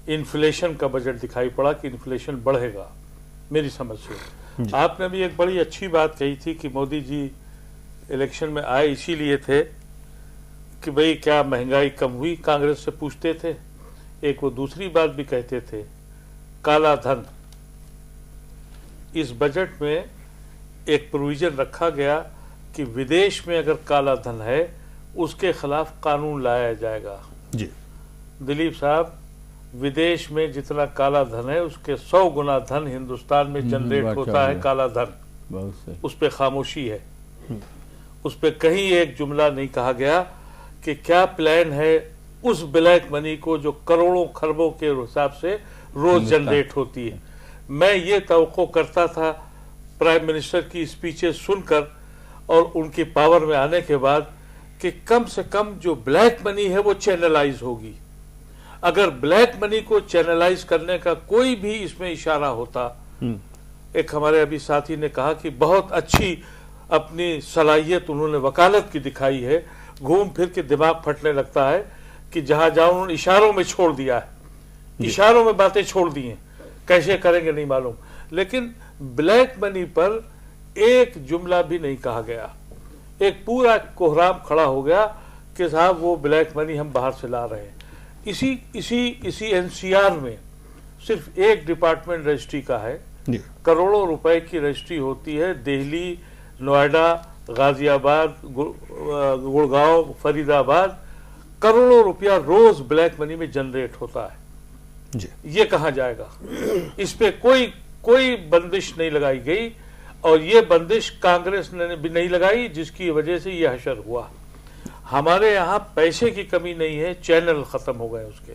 इन्फ्लेशन का बजट दिखाई पड़ा कि इन्फ्लेशन बढ़ेगा मेरी समझ से। आपने भी एक बड़ी अच्छी बात कही थी कि मोदी जी इलेक्शन में आए इसीलिए थे कि भाई क्या महंगाई कम हुई, कांग्रेस से पूछते थे। एक वो दूसरी बात भी कहते थे, काला धन। इस बजट में एक प्रोविजन रखा गया कि विदेश में अगर काला धन है उसके खिलाफ कानून लाया जाएगा। जी दिलीप साहब, विदेश में जितना काला धन है उसके 100 गुना धन हिंदुस्तान में जनरेट होता है काला धन। बहुत सही। उस पर खामोशी है, उस पर कहीं एक जुमला नहीं कहा गया कि क्या प्लान है उस ब्लैक मनी को जो करोड़ों खरबों के हिसाब से रोज जनरेट होती है। मैं ये तवक्को करता था प्राइम मिनिस्टर की स्पीचेस सुनकर और उनकी पावर में आने के बाद कि कम से कम जो ब्लैक मनी है वो चैनलाइज होगी। अगर ब्लैक मनी को चैनलाइज करने का कोई भी इसमें इशारा होता, एक हमारे अभी साथी ने कहा कि बहुत अच्छी अपनी सलाहियत उन्होंने वकालत की दिखाई है, घूम फिर के दिमाग फटने लगता है कि जहां जाओ उन्होंने इशारों में छोड़ दिया है, इशारों में बातें छोड़ दी हैं, कैसे करेंगे नहीं मालूम। लेकिन ब्लैक मनी पर एक जुमला भी नहीं कहा गया। एक पूरा कोहराम खड़ा हो गया कि साहब वो ब्लैक मनी हम बाहर से ला रहे हैं। इसी एनसीआर में सिर्फ एक डिपार्टमेंट रजिस्ट्री का है, करोड़ों रुपए की रजिस्ट्री होती है। दिल्ली, नोएडा, गाजियाबाद, गुड़गांव, फरीदाबाद, करोड़ों रुपया रोज ब्लैक मनी में जनरेट होता है जी। ये कहाँ जाएगा? इस पे कोई बंदिश नहीं लगाई गई और ये बंदिश कांग्रेस ने भी नहीं लगाई, जिसकी वजह से ये हशर हुआ। हमारे यहाँ पैसे की कमी नहीं है, चैनल खत्म हो गए उसके।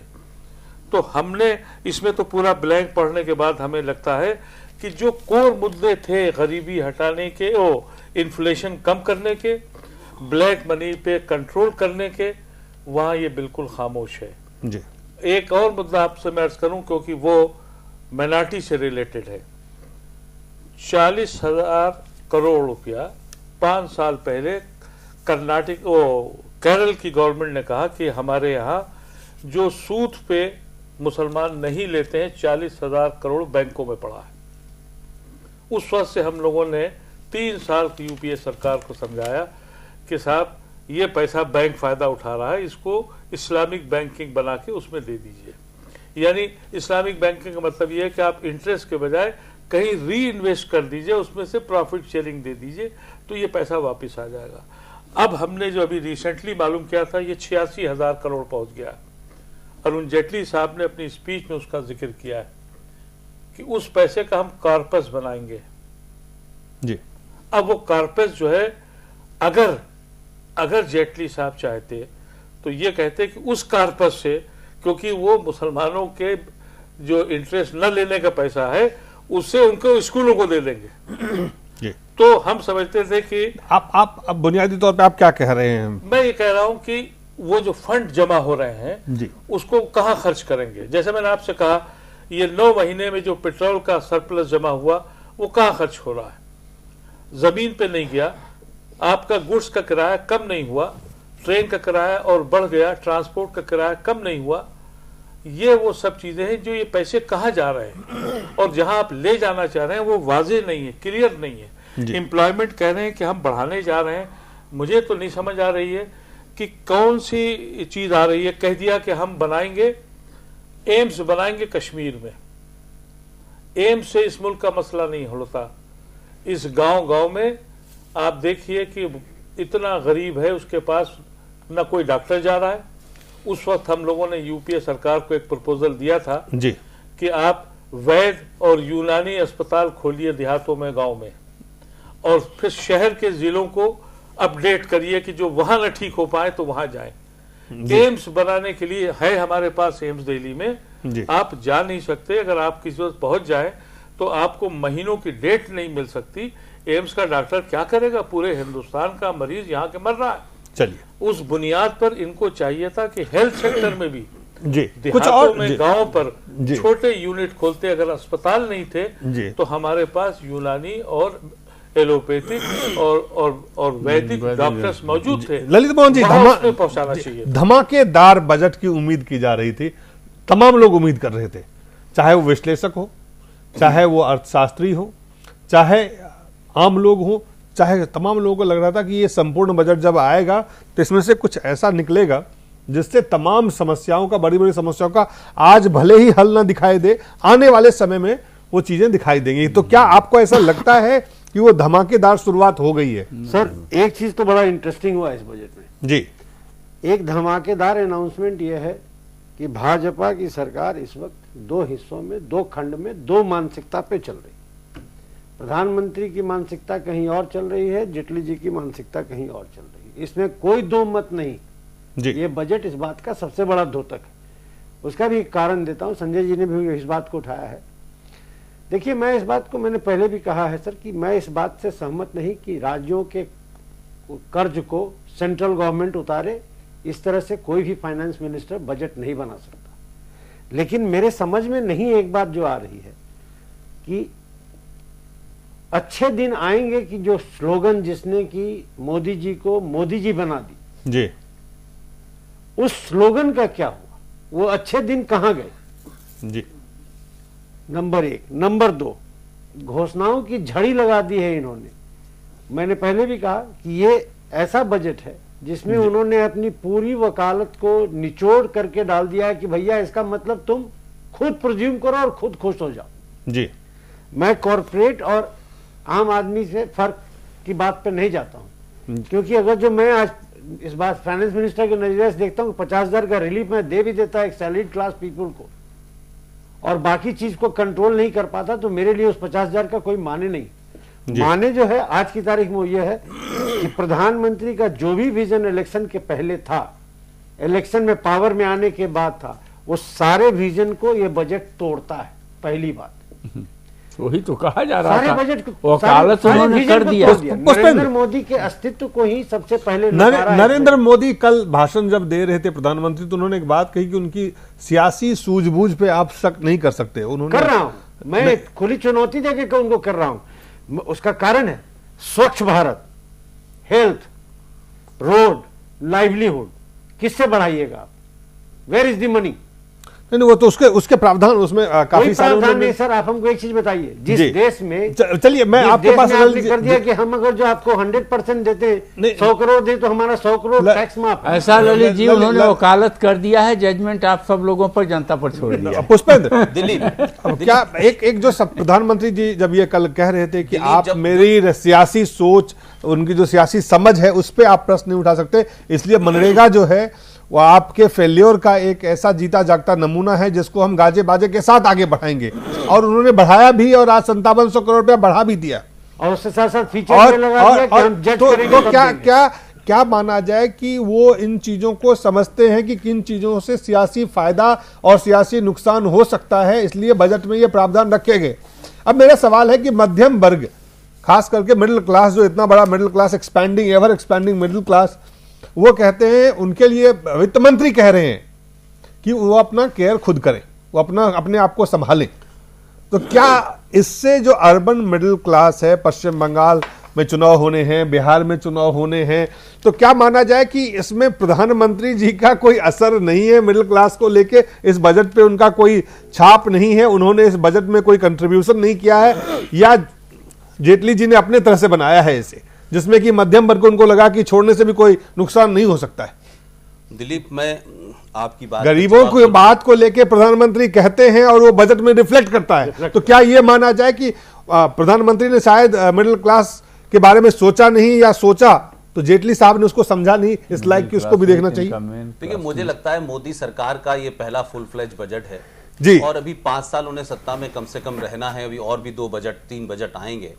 तो हमने इसमें तो पूरा ब्लैंक पढ़ने के बाद हमें लगता है कि जो कोर मुद्दे थे गरीबी हटाने के, इन्फ्लेशन कम करने के, ब्लैक मनी पे कंट्रोल करने के, वहां ये बिल्कुल खामोश है जी। एक और मुद्दा आपसे मैं अर्ज करूं क्योंकि वो माइनॉरिटी से रिलेटेड है। 40,000 करोड़ रुपया 5 साल पहले केरल की गवर्नमेंट ने कहा कि हमारे यहाँ जो सूद पे मुसलमान नहीं लेते हैं 40,000 करोड़ बैंकों में पड़ा है। उस वक्त से हम लोगों ने 3 साल की यूपीए सरकार को समझाया कि साहब ये पैसा बैंक फायदा उठा रहा है, इसको इस्लामिक बैंकिंग बना के उसमें दे दीजिए। यानी इस्लामिक बैंकिंग का मतलब ये है कि आप इंटरेस्ट के बजाय कहीं री इन्वेस्ट कर दीजिए, उसमें से प्रॉफिट शेयरिंग दे दीजिए, तो ये पैसा वापस आ जाएगा। अब हमने जो अभी रिसेंटली मालूम किया था ये 86,000 करोड़ पहुंच गया। अरुण जेटली साहब ने अपनी स्पीच में उसका जिक्र किया है कि उस पैसे का हम कॉर्पस बनाएंगे जी। अब वो कॉर्पस जो है अगर जेटली साहब चाहते तो ये कहते कि उस कॉर्पस से, क्योंकि वो मुसलमानों के जो इंटरेस्ट न लेने का पैसा है उससे उनको स्कूलों को दे देंगे जी। तो हम समझते थे कि आप अब बुनियादी तौर पे आप क्या कह रहे हैं? मैं ये कह रहा हूं कि वो जो फंड जमा हो रहे हैं जी। उसको कहां खर्च करेंगे। जैसे मैंने आपसे कहा ये 9 महीने में जो पेट्रोल का सरप्लस जमा हुआ वो कहां खर्च हो रहा है? जमीन पे नहीं गया, आपका गुड्स का किराया कम नहीं हुआ, ट्रेन का किराया और बढ़ गया, ट्रांसपोर्ट का किराया कम नहीं हुआ। ये वो सब चीजें हैं जो ये पैसे कहाँ जा रहे हैं और जहां आप ले जाना चाह रहे हैं वो वाज़ेह नहीं है, क्लियर नहीं है। एम्प्लॉयमेंट कह रहे हैं कि हम बढ़ाने जा रहे हैं, मुझे तो नहीं समझ आ रही है कि कौन सी चीज आ रही है। कह दिया कि हम बनाएंगे एम्स बनाएंगे कश्मीर में। एम्स से इस मुल्क का मसला नहीं होता। इस गांव में आप देखिए कि इतना गरीब है उसके पास ना कोई डॉक्टर जा रहा है। उस वक्त हम लोगों ने यूपीए सरकार को एक प्रपोजल दिया था जी कि आप वैद्य और यूनानी अस्पताल खोलिए देहातों में, गांव में, और फिर शहर के जिलों को अपडेट करिए कि जो वहां न ठीक हो पाए तो वहां जाए। एम्स बनाने के लिए है हमारे पास एम्स दिल्ली में, आप जा नहीं सकते। अगर आप किसी वक्त पहुंच जाए तो आपको महीनों की डेट नहीं मिल सकती। एम्स का डॉक्टर क्या करेगा, पूरे हिंदुस्तान का मरीज यहाँ के मर रहा है। चलिए, उस बुनियाद पर इनको चाहिए था कि हेल्थ सेक्टर में भी जी कुछ देहातों और में, गांव पर छोटे यूनिट खोलते। अगर अस्पताल नहीं थे तो हमारे पास यूनानी और एलोपैथिक और वैदिक डॉक्टर्स मौजूद थे। ललित मोहन जी, पहुंचाना चाहिए। धमाकेदार बजट की उम्मीद की जा रही थी, तमाम लोग उम्मीद कर रहे थे, चाहे वो विश्लेषक हो, चाहे वो अर्थशास्त्री हो, चाहे आम लोग हो, चाहे तमाम लोगों को लग रहा था कि ये संपूर्ण बजट जब आएगा तो इसमें से कुछ ऐसा निकलेगा जिससे तमाम समस्याओं का, बड़ी बड़ी समस्याओं का आज भले ही हल ना दिखाई दे, आने वाले समय में वो चीजें दिखाई देंगी। तो क्या आपको ऐसा लगता है कि वो धमाकेदार शुरुआत हो गई है? सर, एक चीज तो बड़ा इंटरेस्टिंग हुआ इस बजट में जी। एक धमाकेदार अनाउंसमेंट यह है कि भाजपा की सरकार इस वक्त दो हिस्सों में, दो खंड में, दो मानसिकता पे चल रही है। प्रधानमंत्री की मानसिकता कहीं और चल रही है, जेटली जी की मानसिकता कहीं और चल रही है। इसमें कोई दो मत नहीं जी। ये बजट इस बात का सबसे बड़ा द्योतक है। उसका भी एक कारण देता हूं, संजय जी ने भी इस बात को उठाया है। देखिए, मैं इस बात को, मैंने पहले भी कहा है सर, कि मैं इस बात से सहमत नहीं कि राज्यों के कर्ज को सेंट्रल गवर्नमेंट उतारे। इस तरह से कोई भी फाइनेंस मिनिस्टर बजट नहीं बना सकता। लेकिन मेरे समझ में नहीं एक बात जो आ रही है कि अच्छे दिन आएंगे कि जो स्लोगन जिसने कि मोदी जी को मोदी जी बना दी जी, उस स्लोगन का क्या हुआ, वो अच्छे दिन कहां गए? जी। नंबर एक। नंबर दो, घोषणाओं की झड़ी लगा दी है इन्होंने। मैंने पहले भी कहा कि ये ऐसा बजट है जिसमें उन्होंने अपनी पूरी वकालत को निचोड़ करके डाल दिया है कि भैया इसका मतलब तुम खुद प्रोज्यूम करो और खुद खुश हो जाओ। जी। मैं कॉर्पोरेट और आम आदमी से फर्क की बात पर नहीं जाता हूं, क्योंकि अगर जो मैं आज इस बात फाइनेंस मिनिस्टर के नजरिए से देखता हूं, 50,000 का रिलीफ में दे भी देता है एक सैलरीड क्लास पीपल को, और बाकी चीज को कंट्रोल नहीं कर पाता, तो मेरे लिए उस 50,000 का कोई माने नहीं। माने जो है आज की तारीख में वो ये है कि प्रधानमंत्री का जो भी विजन इलेक्शन के पहले था, इलेक्शन में पावर में आने के बाद था, वो सारे विजन को ये बजट तोड़ता है। पहली बात, वही तो कहा जा रहा सारे था, बजट वकालत उन्होंने कर दिया। नरेंद्र मोदी के अस्तित्व को ही सबसे पहले नरेंद्र मोदी कल भाषण जब दे रहे थे प्रधानमंत्री, तो उन्होंने एक बात कही कि उनकी सियासी सूझबूझ पे आप शक नहीं कर सकते। उन्होंने कर रहा हूं मैं, खुली चुनौती देके उनको कर रहा हूं। उसका कारण है स्वच्छ भारत, हेल्थ, रोड, लाइवलीहुड। किससे बढ़ाइएगा आप? Where is the money? नहीं, वो तो उसके प्रावधान उसमें काफी सारे प्रावधान नहीं सर। आप हमको एक चीज बताइए, जिस देश में, चलिए मैं आपके पास कर दिया कि हम अगर जो आपको 100% देते हैं, 100 करोड़ दे तो हमारा 100 करोड़ टैक्स माफ। ऐसा ललित जी उन्होंने वकालत कर दिया है, जजमेंट आप सब लोगों पर, जनता पर छोड़ दिया। पुष्पेंद्र, दिल्ली क्या एक जो प्रधानमंत्री जी जब ये कल कह रहे थे कि आप मेरी सियासी सोच, उनकी जो सियासी समझ है उस पर आप प्रश्न नहीं उठा सकते, इसलिए मनरेगा जो है वो आपके फेल्योर का एक ऐसा जीता जागता नमूना है जिसको हम गाजे बाजे के साथ आगे बढ़ाएंगे। और उन्होंने बढ़ाया भी, और आज 5700 करोड़ रुपया बढ़ा भी दिया, और उसके साथ साथ फीचर लगा दिया कि हम जज करेंगे। तो क्या माना जाए कि वो इन चीजों को समझते हैं कि किन चीजों से सियासी फायदा और सियासी नुकसान हो सकता है, इसलिए बजट में ये प्रावधान रखे गए। अब मेरा सवाल है कि मध्यम वर्ग, खास करके मिडिल क्लास, जो इतना बड़ा middle class, expanding, ever expanding middle class, वो कहते हैं, उनके लिए वित्त मंत्री कह रहे हैं कि वो अपना केयर खुद करें, वो अपने आप को संभालें। तो क्या इससे जो अर्बन मिडिल क्लास है, पश्चिम बंगाल में चुनाव होने हैं, बिहार में चुनाव होने हैं, तो क्या माना जाए कि इसमें प्रधानमंत्री जी का कोई असर नहीं है? मिडिल क्लास को लेके इस बजट पे उनका कोई छाप नहीं है, उन्होंने इस बजट में कोई कंट्रीब्यूशन नहीं किया है, या जेटली जी ने अपने तरह से बनाया है इसे, जिसमें कि मध्यम वर्ग को उनको लगा कि छोड़ने से भी कोई नुकसान नहीं हो सकता है? दिलीप, मैं आपकी बात, गरीबों की बात को लेके प्रधानमंत्री कहते हैं और वो बजट में रिफ्लेक्ट करता है, तो क्या ये माना जाए कि प्रधानमंत्री ने शायद मिडिल क्लास के बारे में सोचा नहीं, या सोचा तो जेटली साहब ने उसको समझा नहीं, इस लाइक कि उसको भी देखना चाहिए? देखिए, मुझे लगता है मोदी सरकार का ये पहला फुल फ्लेज बजट है जी, और अभी 5 साल उन्हें सत्ता में कम से कम रहना है। अभी और भी 2 बजट 3 बजट आएंगे।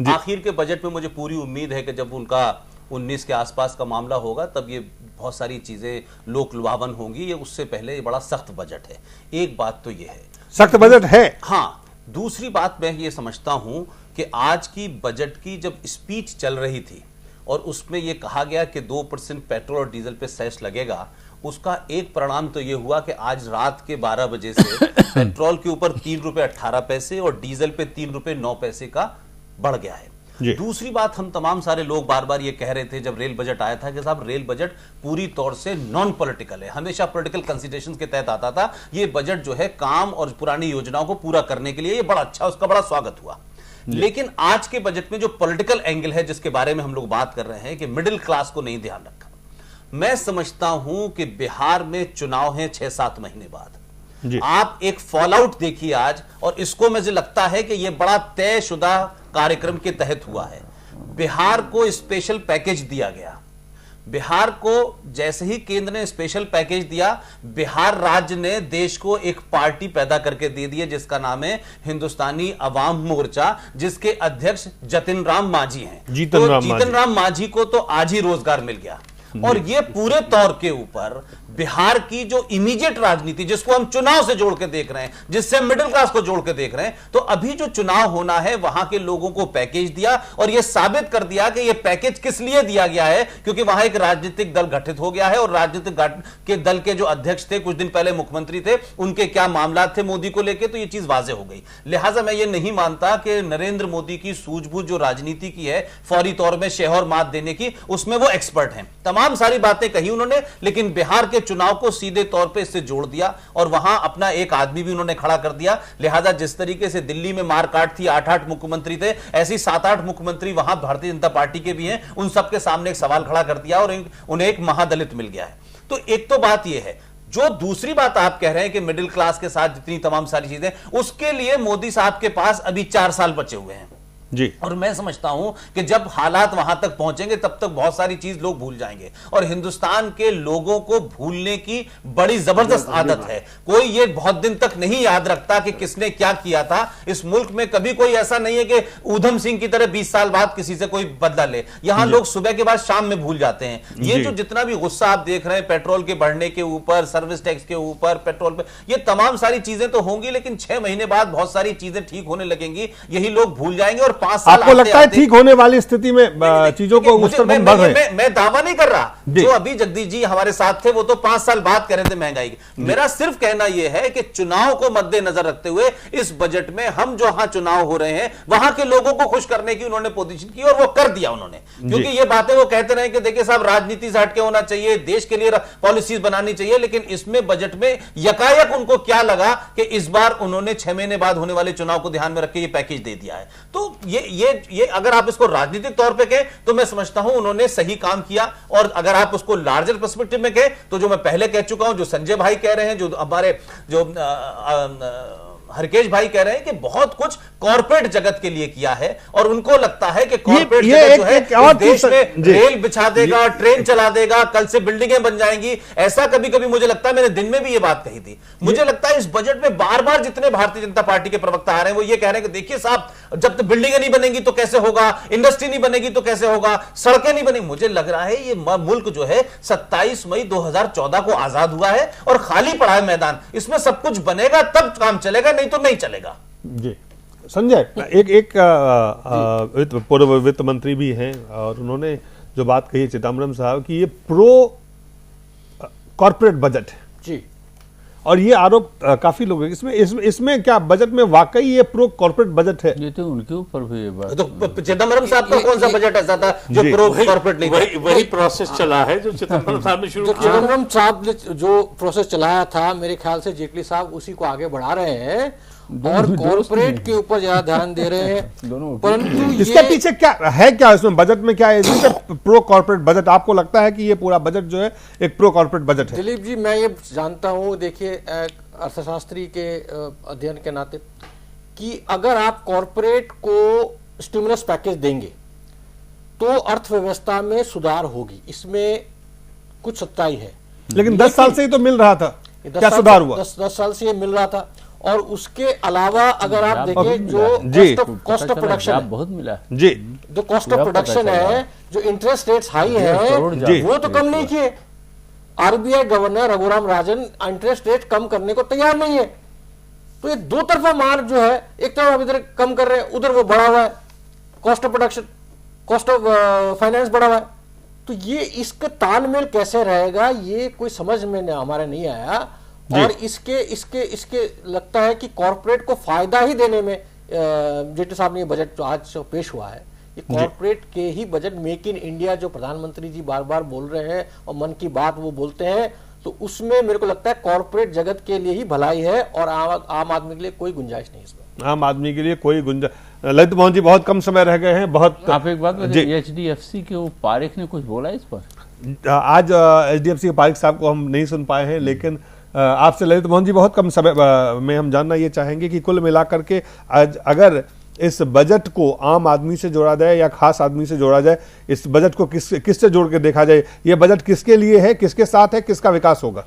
आखिर के बजट में मुझे पूरी उम्मीद है कि जब उनका 19 के आसपास का मामला होगा, तब ये बहुत सारी चीजें लोक लुभावन होंगी। ये उससे पहले ये बड़ा सख्त बजट है। एक बात तो ये है, सख्त बजट है। हाँ, दूसरी बात मैं ये समझता हूं कि आज की बजट की जब स्पीच चल रही थी और उसमें ये कहा गया कि 2% पेट्रोल और डीजल पे सेस लगेगा, उसका एक परिणाम तो ये हुआ कि आज रात के 12 बजे से पेट्रोल के ऊपर 3 रुपए 18 पैसे और डीजल पे 3 रुपए 9 पैसे का बढ़ गया है। दूसरी बात, हम तमाम सारे लोग बार बार ये कह रहे थे जब रेल बजट आया था कि साहब रेल बजट पूरी तौर से नॉन पॉलिटिकल है, हमेशा पॉलिटिकल कंसिडरेशंस के तहत आता था। ये बजट जो है काम और पुरानी योजनाओं को पूरा करने के लिए ये बड़ा अच्छा, उसका बड़ा स्वागत हुआ। लेकिन आज के बजट में जो पॉलिटिकल एंगल है जिसके बारे में हम लोग बात कर रहे हैं कि मिडिल क्लास को नहीं ध्यान रखा। मैं समझता हूं कि बिहार में चुनाव है 6-7 महीने बाद, आप एक फॉलआउट देखिए आज, और इसको मुझे लगता है कि यह बड़ा तयशुदा कार्यक्रम के तहत हुआ है। बिहार को स्पेशल पैकेज दिया गया। बिहार को जैसे ही केंद्र ने स्पेशल पैकेज दिया, बिहार राज्य ने देश को एक पार्टी पैदा करके दे दी है जिसका नाम है हिंदुस्तानी अवाम मोर्चा, जिसके अध्यक्ष जतिन राम मांझी हैं। जीतन राम मांझी को तो आज ही रोजगार मिल गया। और ये पूरे तौर के ऊपर बिहार की जो इमीडिएट राजनीति, जिसको हम चुनाव से जोड़ के देख रहे हैं, जिससे मिडिल क्लास को जोड़ के देख रहे हैं, तो अभी जो चुनाव होना है वहां के लोगों को पैकेज दिया और यह साबित कर दिया कि यह पैकेज किस लिए दिया गया है, क्योंकि वहां एक राजनीतिक दल गठित हो गया है और राजनीतिक के दल के जो अध्यक्ष थे, कुछ दिन पहले मुख्यमंत्री थे, उनके क्या मामला थे मोदी को लेकर, तो यह चीज वाजे हो गई। लिहाजा मैं ये नहीं मानता कि नरेंद्र मोदी की सूझबूझ जो राजनीति की है फौरी तौर में शह और मात देने की, उसमें वो एक्सपर्ट हैं। तमाम सारी बातें कही उन्होंने, लेकिन बिहार के चुनाव को सीधे तौर पे इससे जोड़ दिया और वहां अपना एक आदमी भी उन्होंने खड़ा कर दिया। लिहाजा जिस तरीके से दिल्ली में मारकाट थी, 8-8 मुख्यमंत्री थे, ऐसी 7-8 मुख्यमंत्री वहां भारतीय जनता पार्टी के भी हैं, उन सबके सामने एक सवाल खड़ा कर दिया और उन्हें एक महादलित मिल गया है। तो एक तो बात यह है। जो दूसरी बात आप कह रहे हैं कि मिडिल क्लास के साथ जितनी तमाम सारी चीजें, उसके लिए मोदी साहब के पास अभी 4 साल बचे हुए हैं जी। और मैं समझता हूं कि जब हालात वहां तक पहुंचेंगे तब तक बहुत सारी चीज लोग भूल जाएंगे और हिंदुस्तान के लोगों को भूलने की बड़ी जबरदस्त आदत है। कोई ये बहुत दिन तक नहीं याद रखता कि किसने क्या किया था। इस मुल्क में कभी कोई ऐसा नहीं है कि ऊधम सिंह की तरह 20 साल बाद किसी से कोई बदला ले। यहां लोग सुबह के बाद शाम में भूल जाते हैं। ये जो जितना भी गुस्सा आप देख रहे हैं पेट्रोल के बढ़ने के ऊपर, सर्विस टैक्स के ऊपर, पेट्रोल पे, ये तमाम सारी चीजें तो होंगी, लेकिन 6 महीने बाद बहुत सारी चीजें ठीक होने लगेंगी, यही लोग भूल जाएंगे और 5 साल आपको लगता है ठीक होने वाली स्थिति में चीजों को उस तरफ बढ़ रहे हैं? मैं दावा नहीं कर रहा। जो अभी जगदीश जी हमारे साथ थे वो तो 5 साल बाद कह रहे थे महंगाई की। मेरा सिर्फ कहना यह है कि चुनाव को मद्देनजर रखते हुए इस बजट में हम जहां चुनाव हो रहे हैं वहां के लोगों को खुश करने की उन्होंने पोजीशन की और वो कर दिया उन्होंने। क्योंकि ये बातें वो कहते रहे कि देखिए साहब राजनीति से हटके होना चाहिए, देश के लिए पॉलिसीज बनानी चाहिए, लेकिन इसमें बजट में यकायक उनको क्या लगा कि इस बार उन्होंने 6 महीने बाद होने वाले चुनाव को ध्यान में रख के ये पैकेज दे दिया है। तो ये अगर आप इसको राजनीतिक तौर पे कहें तो मैं समझता हूं उन्होंने सही काम किया, और अगर आप उसको लार्जर पर्सपेक्टिव में कहें तो जो मैं पहले कह चुका हूं, जो संजय भाई कह रहे हैं, जो हमारे जो हरकेश भाई कह रहे हैं कि बहुत कुछ कॉर्पोरेट जगत के लिए किया है और उनको लगता है कि कॉर्पोरेट जगत जो है इस देश में रेल बिछा देगा, ट्रेन चला देगा, कल से बिल्डिंगें बन जाएंगी। ऐसा कभी कभी मुझे लगता है, मैंने दिन में भी ये बात कही थी, मुझे लगता है इस बजट में बार बार जितने भारतीय जनता पार्टी के प्रवक्ता आ रहे हैं वो ये कह रहे हैं कि देखिए साहब जब तक बिल्डिंगें नहीं बनेंगी तो कैसे होगा, इंडस्ट्री नहीं बनेगी तो कैसे होगा, सड़कें नहीं बनेंगी। मुझे लग रहा है ये मुल्क जो है 27 मई 2014 को आजाद हुआ है और खाली पड़ा है मैदान। इसमें सब कुछ बनेगा तब काम चलेगा, नहीं तो नहीं चलेगा। जी संजय, एक पूर्व वित्त मंत्री भी हैं और उन्होंने जो बात कही चिदम्बरम साहब की, ये प्रो कॉर्पोरेट बजट है जी, और ये आरोप काफी लोग हैं इसमें क्या बजट में वाकई ये प्रो कॉर्पोरेट बजट है? ये तो उनके ऊपर भी ये बात। तो चिदम्बरम साहब का कौन सा बजट ऐसा था जो प्रो कॉर्पोरेट नहीं था? वही प्रोसेस चला है जो चिदम्बरम साहब ने शुरू किया। चिदम्बरम साहब ने जो प्रोसेस चलाया था, मेरे ख्याल से जेटली साहब उसी को आगे बढ़ा रहे हैं और कॉर्पोरेट के ऊपर ज्यादा ध्यान दे रहे हैं। परंतु इसके पीछे क्या है, क्या इसमें बजट में क्या है प्रो कॉर्पोरेट बजट? आपको लगता है कि ये पूरा बजट जो है एक प्रो कॉर्पोरेट बजट है? दिलीप जी, मैं ये जानता हूं, देखिए अर्थशास्त्री के अध्ययन के नाते, कि अगर आप कॉर्पोरेट को स्टिमुलस पैकेज देंगे तो अर्थव्यवस्था में सुधार होगी, इसमें कुछ सच्चाई है। लेकिन 10 साल से ही तो मिल रहा था, क्या सुधार हुआ? 10 साल से ये मिल रहा था और उसके अलावा अगर आप लाभ देखें बहुत जो जी। कॉस्ट ऑफ प्रोडक्शन लाभ बहुत मिला है। जी जो कॉस्ट ऑफ पूरा प्रोडक्शन पता चला है, जो इंटरेस्ट रेट्स हाई करोड़ है, जी। वो तो कम नहीं किए। RBI governor Raghuram Rajan interest rate कम करने को तैयार नहीं है। तो ये दो तरफा मार जो है, एक तरफ आप इधर कम कर रहे हैं, उधर वो बढ़ा हुआ है, cost of production, cost of finance बढ़ा हुआ है। तो ये इसका तालमेल कैसे रहेगा, ये कोई समझ में हमारे नहीं आया। और इसके इसके इसके लगता है कि कॉर्पोरेट को फायदा ही देने में जेटली साहब ने ये बजट जो आज पेश हुआ है, ये कॉर्पोरेट के ही बजट, मेक इन इंडिया जो प्रधानमंत्री जी बार बार बोल रहे हैं और मन की बात वो बोलते हैं, तो उसमें मेरे को लगता है कॉर्पोरेट जगत के लिए ही भलाई है और आम आदमी के लिए कोई गुंजाइश नहीं इसमें। आम आदमी के लिए कोई गुंजाइश। ललित मोहन जी बहुत कम समय रह गए हैं, बहुत आप एक बात बताइए, HDFC के वो पारिक ने कुछ बोला इस पर? आज HDFC के पारिक साहब को हम नहीं सुन पाए हैं, लेकिन आपसे ललित मोहन जी बहुत कम समय में हम जानना ये चाहेंगे कि कुल मिलाकर के आज अगर इस बजट को आम आदमी से जोड़ा जाए या खास आदमी से जोड़ा जाए, इस बजट को किससे जोड़ के देखा जाए, ये बजट किसके लिए है, किसके साथ है, किसका विकास होगा?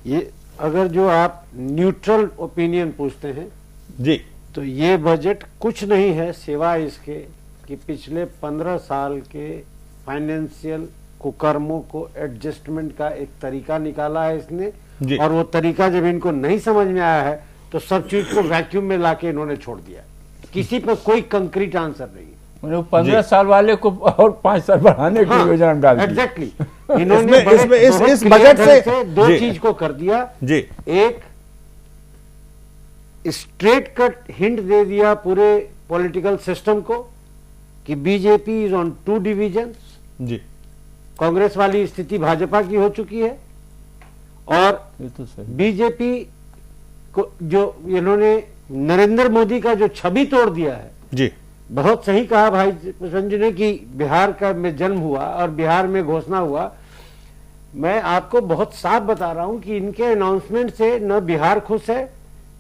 ये अगर जो आप न्यूट्रल ओपिनियन पूछते हैं जी, तो ये बजट कुछ नहीं है सिवाय इसके कि पिछले 15 साल के फाइनेंशियल कुकर्मों को एडजस्टमेंट का एक तरीका निकाला है इसने। जी। और वो तरीका जब इनको नहीं समझ में आया है तो सब चीज को वैक्यूम में लाके इन्होंने छोड़ दिया। किसी पर कोई कंक्रीट आंसर नहीं है। 15 साल वाले को और 5 साल बढ़ाने की योजना डाल दी। एग्जैक्टली इन्होंने इस बजट से दो जी। चीज को कर दिया। जी, एक स्ट्रेट कट हिंट दे दिया पूरे पॉलिटिकल सिस्टम को कि बीजेपी इज ऑन 2 डिविजन्स। जी, कांग्रेस वाली स्थिति भाजपा की हो चुकी है और ये तो सही। बीजेपी को जो इन्होंने नरेंद्र मोदी का जो छवि तोड़ दिया है। जी, बहुत सही कहा भाई संजू ने कि बिहार का में जन्म हुआ और बिहार में घोषणा हुआ। मैं आपको बहुत साफ बता रहा हूं कि इनके अनाउंसमेंट से न बिहार खुश है,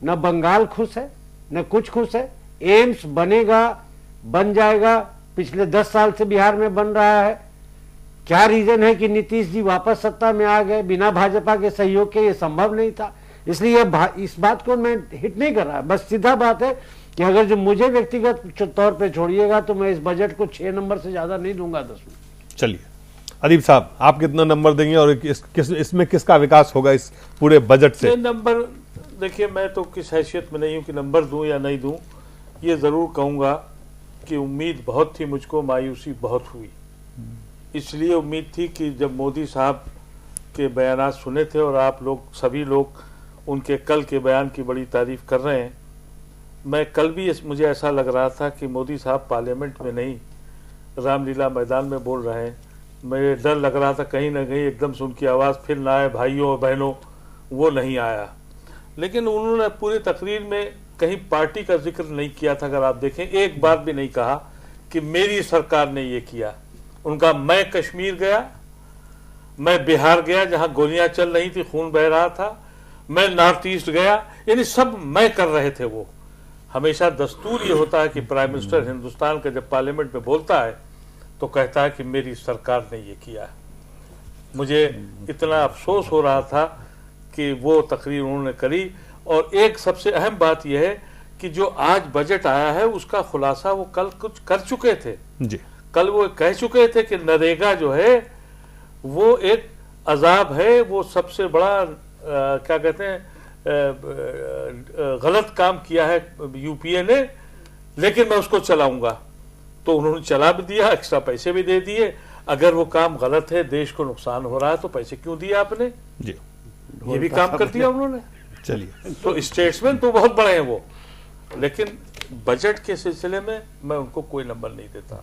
न बंगाल खुश है, न कुछ खुश है। एम्स बनेगा, बन जाएगा, पिछले 10 साल से बिहार में बन रहा है। क्या रीजन है कि नीतीश जी वापस सत्ता में आ गए? बिना भाजपा के सहयोग के ये संभव नहीं था। इसलिए इस बात को मैं हिट नहीं कर रहा, बस सीधा बात है कि अगर जो मुझे व्यक्तिगत तौर पे छोड़िएगा तो मैं इस बजट को 6 नंबर से ज्यादा नहीं दूंगा 10 में। चलिए अदीब साहब, आप कितना नंबर देंगे और इसमें किसका विकास होगा इस पूरे बजट से? नंबर देखिए, मैं तो किस हैसियत में नहीं हूं कि नंबर दूं या नहीं दूं। ये जरूर कहूंगा कि उम्मीद बहुत थी मुझको, मायूसी बहुत हुई। इसलिए उम्मीद थी कि जब मोदी साहब के बयानात सुने थे और आप लोग सभी लोग उनके कल के बयान की बड़ी तारीफ कर रहे हैं, मैं कल भी मुझे ऐसा लग रहा था कि मोदी साहब पार्लियामेंट में नहीं, रामलीला मैदान में बोल रहे हैं। मुझे डर लग रहा था कहीं ना कहीं एकदम से उनकी आवाज़ फिर ना आए, भाइयों और बहनों, वो नहीं आया। लेकिन उन्होंने पूरी तकरीर में कहीं पार्टी का जिक्र नहीं किया था। अगर आप देखें, एक बार भी नहीं कहा कि मेरी सरकार ने ये किया। उनका मैं कश्मीर गया, मैं बिहार गया जहां गोलियां चल रही थी, खून बह रहा था, मैं नॉर्थ ईस्ट गया, यानी सब मैं कर रहे थे। वो हमेशा दस्तूर ये होता है कि प्राइम मिनिस्टर हिंदुस्तान का जब पार्लियामेंट में बोलता है तो कहता है कि मेरी सरकार ने ये किया। मुझे इतना अफसोस हो रहा था कि वो तकरीर उन्होंने करी। और एक सबसे अहम बात यह है कि जो आज बजट आया है उसका खुलासा वो कल कुछ कर चुके थे। जी, कल वो कह चुके थे कि नरेगा जो है वो एक अजाब है, वो सबसे बड़ा क्या कहते हैं गलत काम किया है यूपीए ने, लेकिन मैं उसको चलाऊंगा। तो उन्होंने चला भी दिया, एक्स्ट्रा पैसे भी दे दिए। अगर वो काम गलत है, देश को नुकसान हो रहा है, तो पैसे क्यों दिए आपने? जी, ये भी काम कर दिया उन्होंने। चलिए, तो स्टेट्समैन तो बहुत बड़े हैं वो, लेकिन बजट के सिलसिले में मैं उनको कोई नंबर नहीं देता।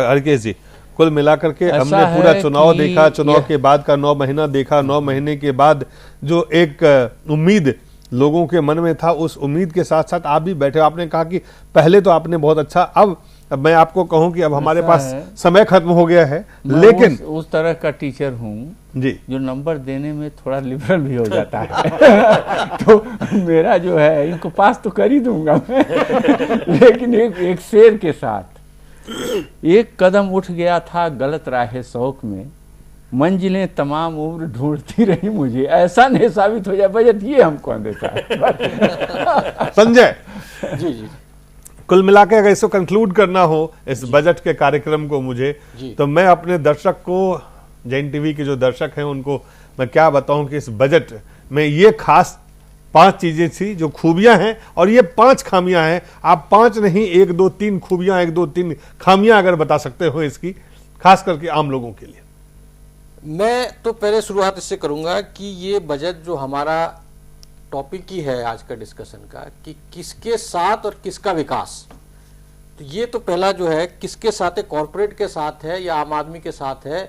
हरकेश जी, कुल मिलाकर के ऐसा हमने पूरा है चुनाव कि देखा, चुनाव के बाद का 9 महीना देखा। 9 महीने के बाद जो एक उम्मीद लोगों के मन में था, उस उम्मीद के साथ साथ आप भी बैठे। आपने कहा कि पहले तो आपने बहुत अच्छा, अब मैं आपको कहूं कि अब हमारे पास समय खत्म हो गया है, लेकिन उस तरह का टीचर हूँ जी, जो नंबर देने में थोड़ा लिबरल भी हो जाता है। तो मेरा जो है, इनको पास तो कर ही दूंगा मैं, लेकिन एक शेर के साथ। एक कदम उठ गया था गलत राह शौक में, मंजिलें तमाम उम्र ढूंढती रही मुझे, ऐसा नहीं साबित हो जाए बजट ये हम कौन देता है। संजय जी जी कुल मिला के अगर इसको कंक्लूड करना हो इस बजट के कार्यक्रम को मुझे, तो मैं अपने दर्शक को, जैन टीवी के जो दर्शक हैं उनको मैं क्या बताऊं कि इस बजट में ये खास 5 चीजें थी जो खूबियां हैं और ये 5 खामियां हैं। आप 5 नहीं 1 2 3 खूबियां 1 2 3 खामियां अगर बता सकते हो इसकी, खास करके आम लोगों के लिए। मैं तो पहले शुरुआत इससे करूंगा कि ये बजट जो हमारा टॉपिक ही है आज का डिस्कशन का, कि किसके साथ और किसका विकास, तो ये तो पहला जो है किसके साथ है, कॉर्पोरेट के साथ है या आम आदमी के साथ है,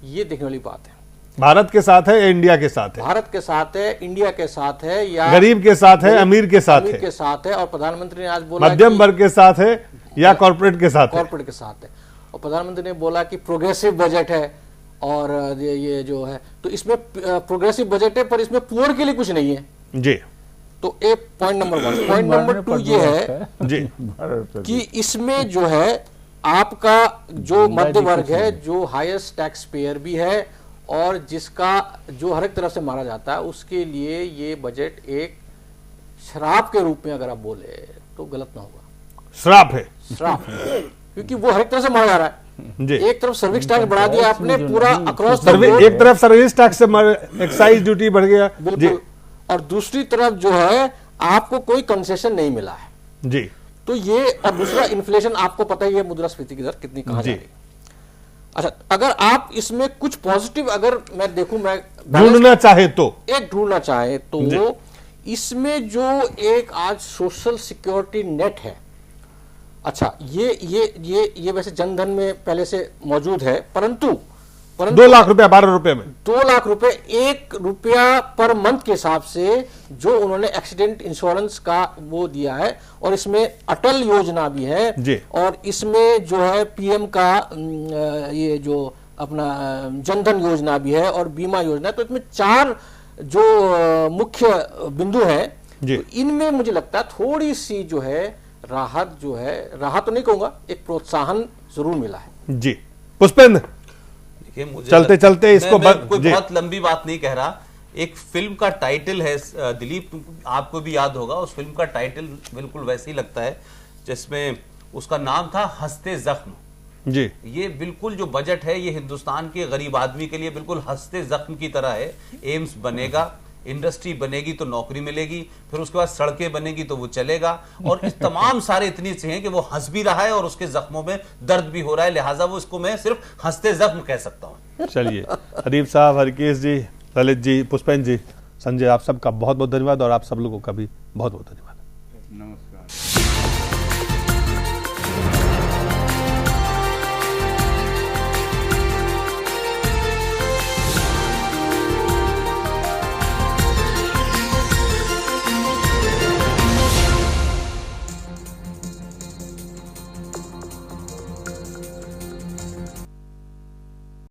ये देखने वाली बात है। भारत के साथ है या इंडिया के साथ है? भारत के साथ है, इंडिया के साथ है, या गरीब के साथ है, अमीर के साथ है, के साथ है, और प्रधानमंत्री ने आज बोला मध्यम वर्ग के साथ है या कॉर्पोरेट के साथ है? कॉर्पोरेट के साथ है। और प्रधानमंत्री ने बोला कि प्रोग्रेसिव बजट है, और ये जो है तो इसमें प्रोग्रेसिव बजट है पर इसमें पुअर के लिए कुछ नहीं है जी। तो एक पॉइंट नंबर 1। पॉइंट नंबर 2 ये है जी कि इसमें जो है आपका जो मध्य वर्ग है, जो हाईएस्ट टैक्स पेयर भी है और जिसका जो हर एक तरफ से मारा जाता है, उसके लिए ये बजट एक श्राप के रूप में अगर आप बोले तो गलत ना होगा। श्राप है, श्राप क्योंकि वो हर एक तरफ से मारा जा रहा है। जी। एक तरफ सर्विस टैक्स बढ़ा दिया आपने पूरा अक्रॉस, एक तरफ सर्विस टैक्स से एक्साइज ड्यूटी बढ़ गया जी, बिल्कुल, और दूसरी तरफ जो है आपको कोई कंसेशन नहीं मिला है जी। तो ये, और दूसरा इन्फ्लेशन आपको पता ही है मुद्रास्फीति की दर कितनी कहां जा रही है। अच्छा, अगर आप इसमें कुछ पॉजिटिव अगर मैं देखूं, मैं ढूंढना चाहे तो ढूंढना चाहे तो इसमें जो एक आज सोशल सिक्योरिटी नेट है, अच्छा ये वैसे जनधन में पहले से मौजूद है, परंतु 2 लाख रुपया 12 रुपए में 2 लाख रुपए 1 रुपया पर मंथ के हिसाब से जो उन्होंने एक्सीडेंट इंश्योरेंस का वो दिया है, और इसमें अटल योजना भी है जी। और इसमें जो है पीएम का ये जो अपना जनधन योजना भी है और बीमा योजना, तो इसमें 4 जो मुख्य बिंदु हैं, तो इनमें मुझे लगता है थोड़ी सी जो है राहत तो नहीं कहूंगा, एक प्रोत्साहन जरूर मिला है जी। पुष्पेंद्र मुझे चलते चलते इसको मैं कोई बहुत लंबी बात नहीं कह रहा। एक फिल्म का टाइटल है, दिलीप आपको भी याद होगा, उस फिल्म का टाइटल बिल्कुल वैसे ही लगता है जिसमें उसका नाम था हंसते जख्म जी। ये बिल्कुल जो बजट है ये हिंदुस्तान के गरीब आदमी के लिए बिल्कुल हंसते जख्म की तरह है। एम्स बनेगा, इंडस्ट्री बनेगी तो नौकरी मिलेगी, फिर उसके बाद सड़कें बनेगी तो वो चलेगा, और इस तमाम सारे इतनी से हैं कि वो हंस भी रहा है और उसके जख्मों में दर्द भी हो रहा है, लिहाजा वो इसको मैं सिर्फ हंसते जख्म कह सकता हूं। चलिए, हरीफ साहब, हरकेश जी, ललित जी, पुष्पेंद्र जी, संजय, आप सबका बहुत बहुत धन्यवाद और आप सब लोगों का भी बहुत बहुत धन्यवाद। नमस्कार।